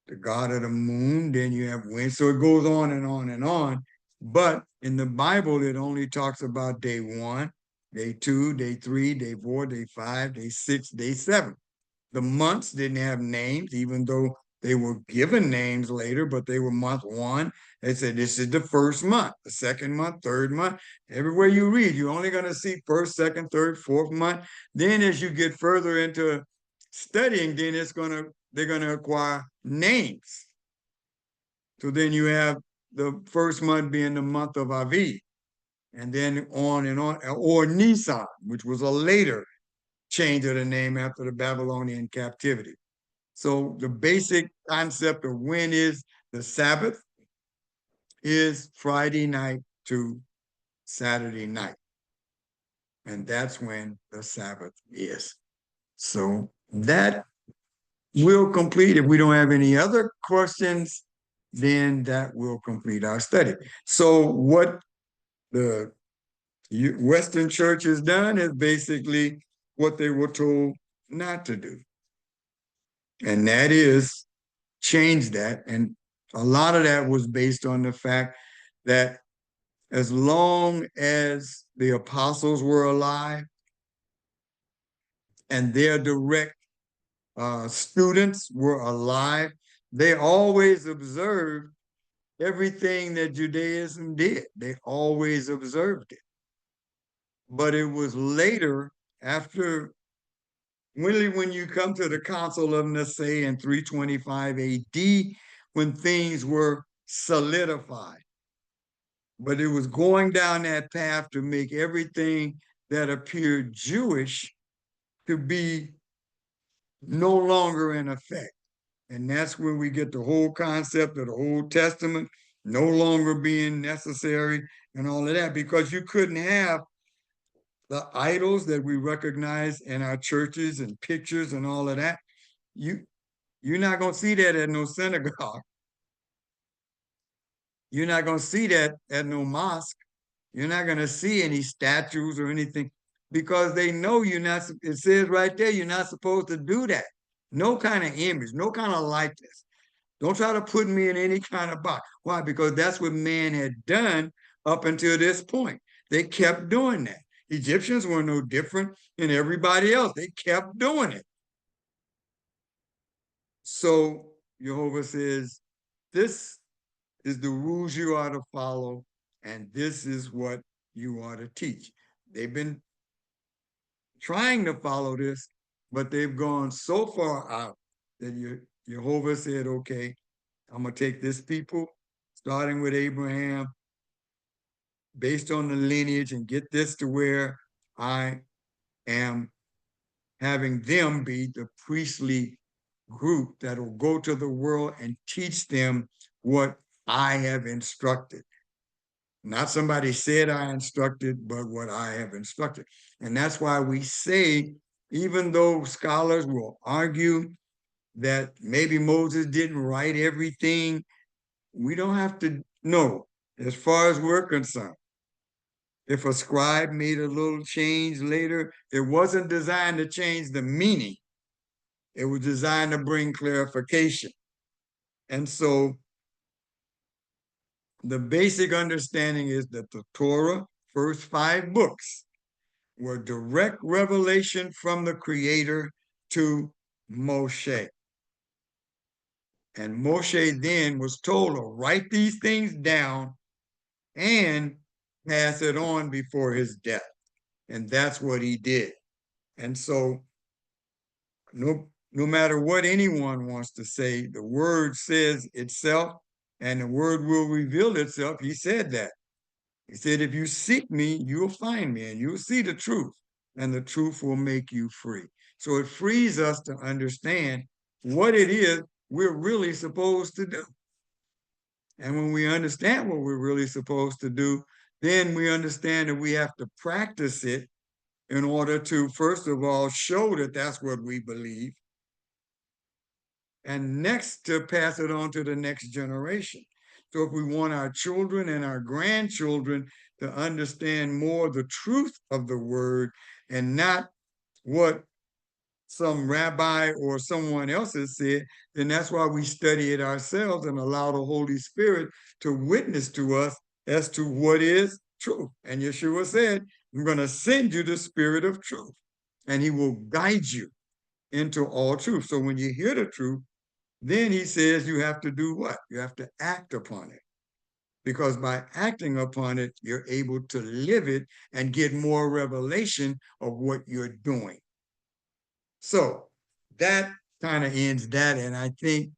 the god of the moon. Then you have Wednesday. So it goes on and on and on. But in the Bible, it only talks about day 1, day 2, day 3, day 4, day 5, day 6, day 7. The months didn't have names, even though they were given names later, but they were month 1. They said this is the first month, the second month, third month. Everywhere you read, you're only going to see first, second, third, fourth month. Then as you get further into studying, then they're going to acquire names. So then you have the first month being the month of Aviv, and then on and on, or Nisan, which was a later change of the name after the Babylonian captivity. So the basic concept of when is the Sabbath is Friday night to Saturday night. And that's when the Sabbath is. So that will complete. If we don't have any other questions, then that will complete our study. So what the Western church has done is basically what they were told not to do. And that is change that. And a lot of that was based on the fact that as long as the apostles were alive and their direct students were alive, they always observed everything that Judaism did. They always observed it. But it was later, after when you come to the Council of Nicaea in 325 AD, when things were solidified. But it was going down that path to make everything that appeared Jewish to be no longer in effect. And that's when we get the whole concept of the Old Testament no longer being necessary and all of that, because you couldn't have the idols that we recognize in our churches and pictures and all of that. You're not going to see that at no synagogue. You're not going to see that at no mosque. You're not going to see any statues or anything, because they know you're not. It says right there, you're not supposed to do that. No kind of image, no kind of likeness. Don't try to put me in any kind of box. Why? Because that's what man had done up until this point. They kept doing that. Egyptians were no different than everybody else. They kept doing it. So Jehovah says, this is the rules you are to follow, and this is what you are to teach. They've been trying to follow this, but they've gone so far out that Jehovah said, okay, I'm going to take this people, starting with Abraham, based on the lineage, and get this to where I am having them be the priestly group that will go to the world and teach them what I have instructed. Not somebody said I instructed, but what I have instructed. And that's why we say, even though scholars will argue that maybe Moses didn't write everything. We don't have to know. As far as we're concerned, if a scribe made a little change later, it wasn't designed to change the meaning. It was designed to bring clarification. And so the basic understanding is that the Torah, first 5 books, were direct revelation from the Creator to Moshe. And Moshe then was told to write these things down and pass it on before his death. And that's what he did. And so no matter what anyone wants to say, the word says itself and the word will reveal itself. He said that. He said, if you seek me, you'll find me and you'll see the truth, and the truth will make you free. So it frees us to understand what it is we're really supposed to do. And when we understand what we're really supposed to do, then we understand that we have to practice it in order to, first of all, show that that's what we believe, and next to pass it on to the next generation. So if we want our children and our grandchildren to understand more the truth of the word and not what some rabbi or someone else has said, then that's why we study it ourselves and allow the Holy Spirit to witness to us as to what is truth. And Yeshua said, I'm going to send you the Spirit of truth, and he will guide you into all truth. So when you hear the truth, then he says you have to do what? You have to act upon it. Because by acting upon it, you're able to live it and get more revelation of what you're doing. So that kind of ends that. And I think,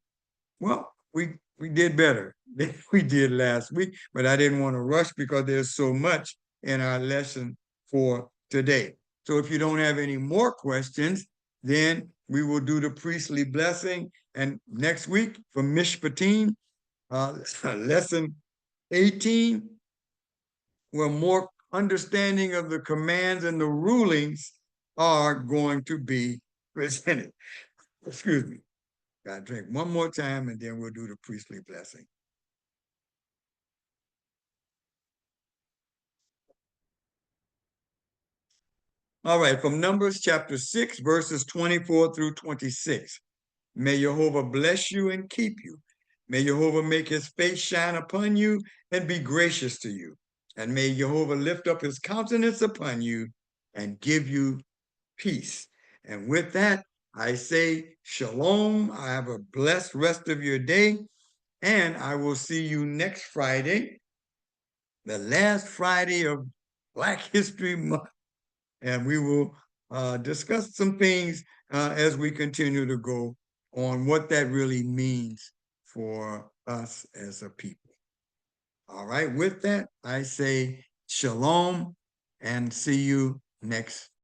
well, we did better than we did last week, but I didn't want to rush because there's so much in our lesson for today. So if you don't have any more questions, then we will do the priestly blessing. And next week from Mishpatim, lesson 18, where more understanding of the commands and the rulings are going to be presented. Excuse me. Gotta drink one more time and then we'll do the priestly blessing. All right, from Numbers chapter 6, verses 24 through 26. May Jehovah bless you and keep you. May Jehovah make his face shine upon you and be gracious to you. And may Jehovah lift up his countenance upon you and give you peace. And with that, I say shalom. I have a blessed rest of your day. And I will see you next Friday, the last Friday of Black History Month. And we will discuss some things as we continue to go on what that really means for us as a people. All right, with that, I say shalom and see you next